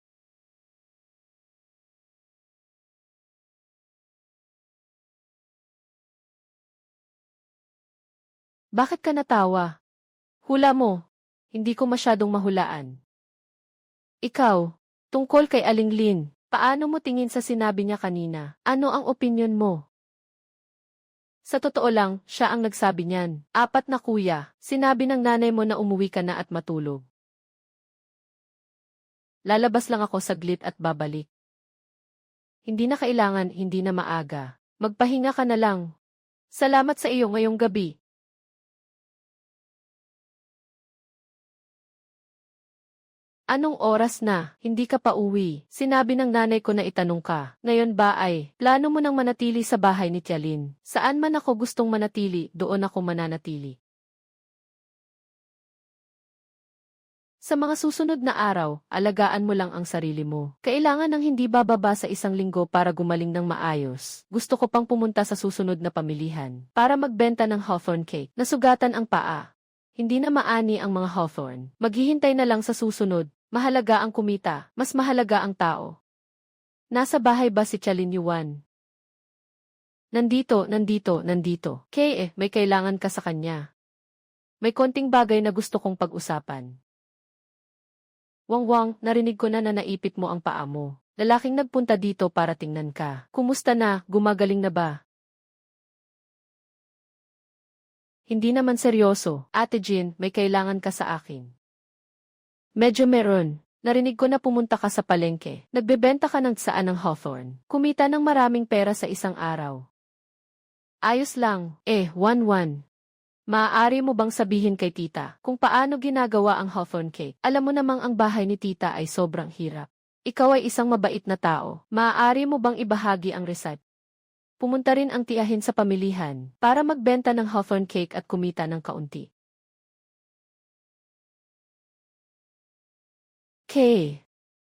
Bakit ka natawa? Hula mo. Hindi ko masyadong mahulaan. Ikaw, tungkol kay Aling Lin, paano mo tingin sa sinabi niya kanina? Ano ang opinyon mo? Sa totoo lang, siya ang nagsabi niyan. 4 na kuya, sinabi ng nanay mo na umuwi ka na at matulog. Lalabas lang ako saglit at babalik. Hindi na kailangan, hindi na maaga. Magpahinga ka na lang. Salamat sa iyo ngayong gabi. Anong oras na? Hindi ka pa uwi. Sinabi ng nanay ko na itanong ka. Ngayon ba ay, plano mo nang manatili sa bahay ni Tialin? Saan man ako gustong manatili, doon ako mananatili. Sa mga susunod na araw, alagaan mo lang ang sarili mo. Kailangan ng hindi bababa sa 1 linggo para gumaling ng maayos. Gusto ko pang pumunta sa susunod na pamilihan para magbenta ng hawthorn cake. Nasugatan ang paa. Hindi na maani ang mga hawthorn. Maghihintay na lang sa susunod. Mahalaga ang kumita, mas mahalaga ang tao. Nasa bahay ba si Chalin Yuan? Nandito. Kay may kailangan ka sa kanya. May konting bagay na gusto kong pag-usapan. Wangwang, narinig ko na naipit mo ang paa mo. Lalaking nagpunta dito para tingnan ka. Kumusta na, gumagaling na ba? Hindi naman seryoso. Ate Jean, may kailangan ka sa akin. Medyo meron. Narinig ko na pumunta ka sa palengke. Nagbebenta ka ng saan ng hawthorn. Kumita ng maraming pera sa isang araw. Ayos lang, Wanwan. Maaari mo bang sabihin kay tita kung paano ginagawa ang hawthorn cake? Alam mo namang ang bahay ni tita ay sobrang hirap. Ikaw ay isang mabait na tao. Maaari mo bang ibahagi ang recipe? Pumunta rin ang tiyahin sa pamilihan para magbenta ng hawthorn cake at kumita ng kaunti. Kay,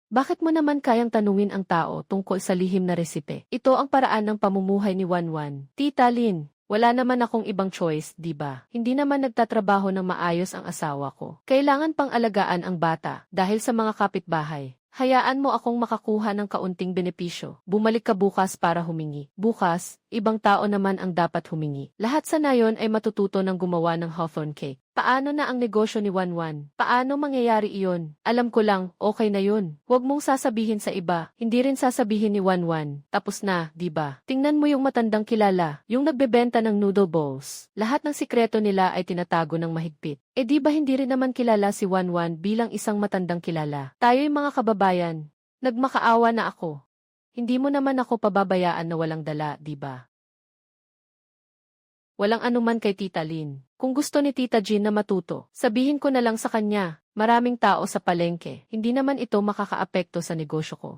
bakit mo naman kayang tanungin ang tao tungkol sa lihim na resipe? Ito ang paraan ng pamumuhay ni Wanwan. Tita Lin, wala naman akong ibang choice, di ba? Hindi naman nagtatrabaho ng maayos ang asawa ko. Kailangan pang alagaan ang bata dahil sa mga kapitbahay. Hayaan mo akong makakuha ng kaunting benepisyo. Bumalik ka bukas para humingi. Bukas, ibang tao naman ang dapat humingi. Lahat sa nayon ay matututo ng gumawa ng hawthorn cake. Paano na ang negosyo ni Wanwan? Paano mangyayari iyon? Alam ko lang, okay na yun. Huwag mong sasabihin sa iba, hindi rin sasabihin ni Wanwan. Tapos na, di ba? Tingnan mo yung matandang kilala, yung nagbebenta ng noodle bowls. Lahat ng sikreto nila ay tinatago ng mahigpit. Di ba hindi rin naman kilala si Wanwan bilang isang matandang kilala? Tayo'y mga kababayan. Nagmakaawa na ako. Hindi mo naman ako pababayaan na walang dala, di ba? Walang anuman kay Tita Lin. Kung gusto ni Tita Jean na matuto, sabihin ko na lang sa kanya, maraming tao sa palengke. Hindi naman ito makakaapekto sa negosyo ko.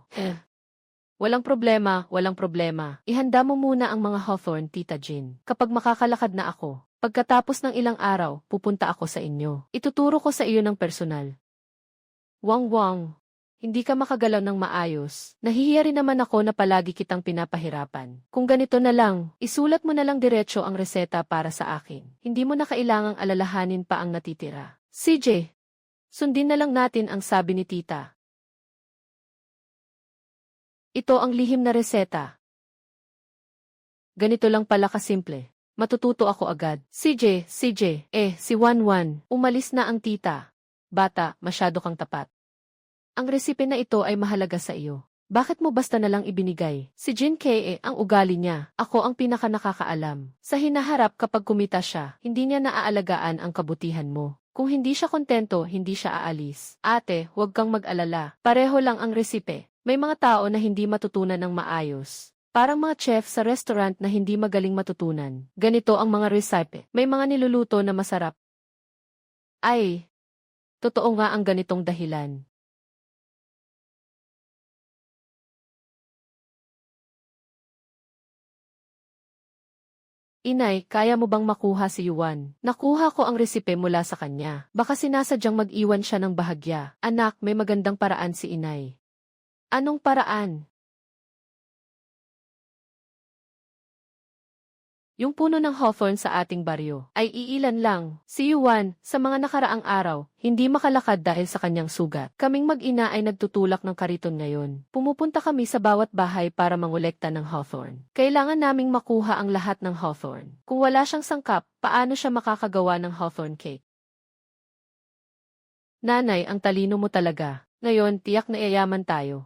Walang problema, walang problema. Ihanda mo muna ang mga hawthorn, Tita Jean. Kapag makakalakad na ako, pagkatapos ng ilang araw, pupunta ako sa inyo. Ituturo ko sa iyo ng personal. Wang, hindi ka makagalaw ng maayos. Nahihiya rin naman ako na palagi kitang pinapahirapan. Kung ganito na lang, isulat mo na lang diretso ang reseta para sa akin. Hindi mo na kailangang alalahanin pa ang natitira. CJ, sundin na lang natin ang sabi ni tita. Ito ang lihim na reseta. Ganito lang pala kasimple. Matututo ako agad. CJ, si Wanwan, umalis na ang tita. Bata, masyado kang tapat. Ang resipe na ito ay mahalaga sa iyo. Bakit mo basta na lang ibinigay? Si Jin K. ang ugali niya. Ako ang pinaka nakakaalam. Sa hinaharap kapag kumita siya, hindi niya naaalagaan ang kabutihan mo. Kung hindi siya kontento, hindi siya aalis. Ate, huwag kang mag-alala. Pareho lang ang resipe. May mga tao na hindi matutunan ng maayos. Parang mga chef sa restaurant na hindi magaling matutunan. Ganito ang mga recipe. May mga niluluto na masarap. Ay, totoo nga ang ganitong dahilan. Inay, kaya mo bang makuha si Yuan? Nakuha ko ang resipe mula sa kanya. Baka sinasadyang mag-iwan siya ng bahagya. Anak, may magandang paraan si Inay. Anong paraan? Yung puno ng hawthorn sa ating baryo ay iilan lang. Si Yuan, sa mga nakaraang araw, hindi makalakad dahil sa kanyang sugat. Kaming mag-ina ay nagtutulak ng kariton ngayon. Pumupunta kami sa bawat bahay para mangolekta ng hawthorn. Kailangan naming makuha ang lahat ng hawthorn. Kung wala siyang sangkap, paano siya makakagawa ng hawthorn cake? Nanay, ang talino mo talaga. Ngayon, tiyak na yayaman tayo.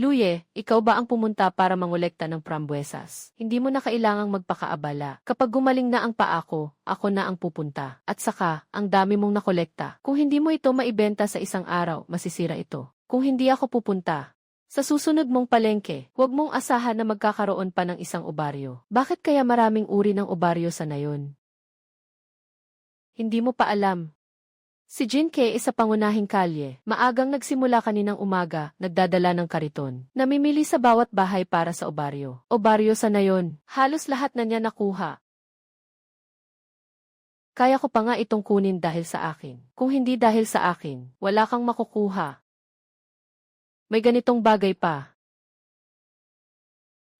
Luye, ikaw ba ang pumunta para mangolekta ng prambuesas? Hindi mo na kailangang magpakaabala. Kapag gumaling na ang paa ko, ako na ang pupunta. At saka, ang dami mong nakolekta. Kung hindi mo ito maibenta sa isang araw, masisira ito. Kung hindi ako pupunta, sa susunod mong palengke, huwag mong asahan na magkakaroon pa ng isang obaryo. Bakit kaya maraming uri ng obaryo sa nayon? Hindi mo pa alam. Si Jinke isa pangunahing kalye. Maagang nagsimula kaninang umaga, nagdadala ng kariton. Namimili sa bawat bahay para sa obaryo. Obaryo sa nayon, halos lahat na niya nakuha. Kaya ko pa nga itong kunin dahil sa akin. Kung hindi dahil sa akin, wala kang makukuha. May ganitong bagay pa.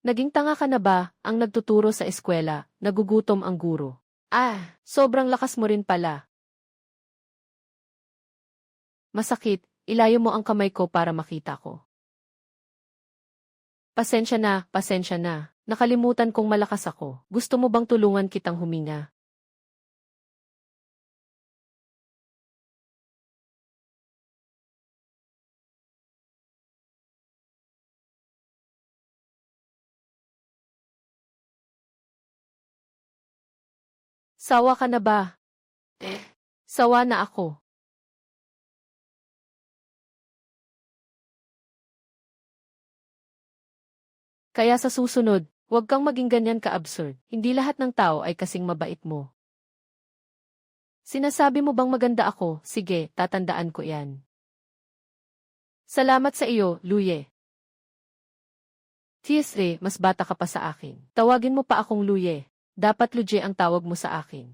Naging tanga ka na ba, ang nagtuturo sa eskwela, nagugutom ang guro? Sobrang lakas mo rin pala. Masakit, ilayo mo ang kamay ko para makita ko. Pasensya na, pasensya na. Nakalimutan kong malakas ako. Gusto mo bang tulungan kitang huminga? Sawa ka na ba? Sawa na ako. Kaya sa susunod, huwag kang maging ganyan ka-absurd. Hindi lahat ng tao ay kasing mabait mo. Sinasabi mo bang maganda ako? Sige, tatandaan ko yan. Salamat sa iyo, Luye. Tiesre, mas bata ka pa sa akin. Tawagin mo pa akong Luye. Dapat Luje ang tawag mo sa akin.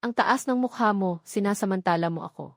Ang taas ng mukha mo, sinasamantala mo ako.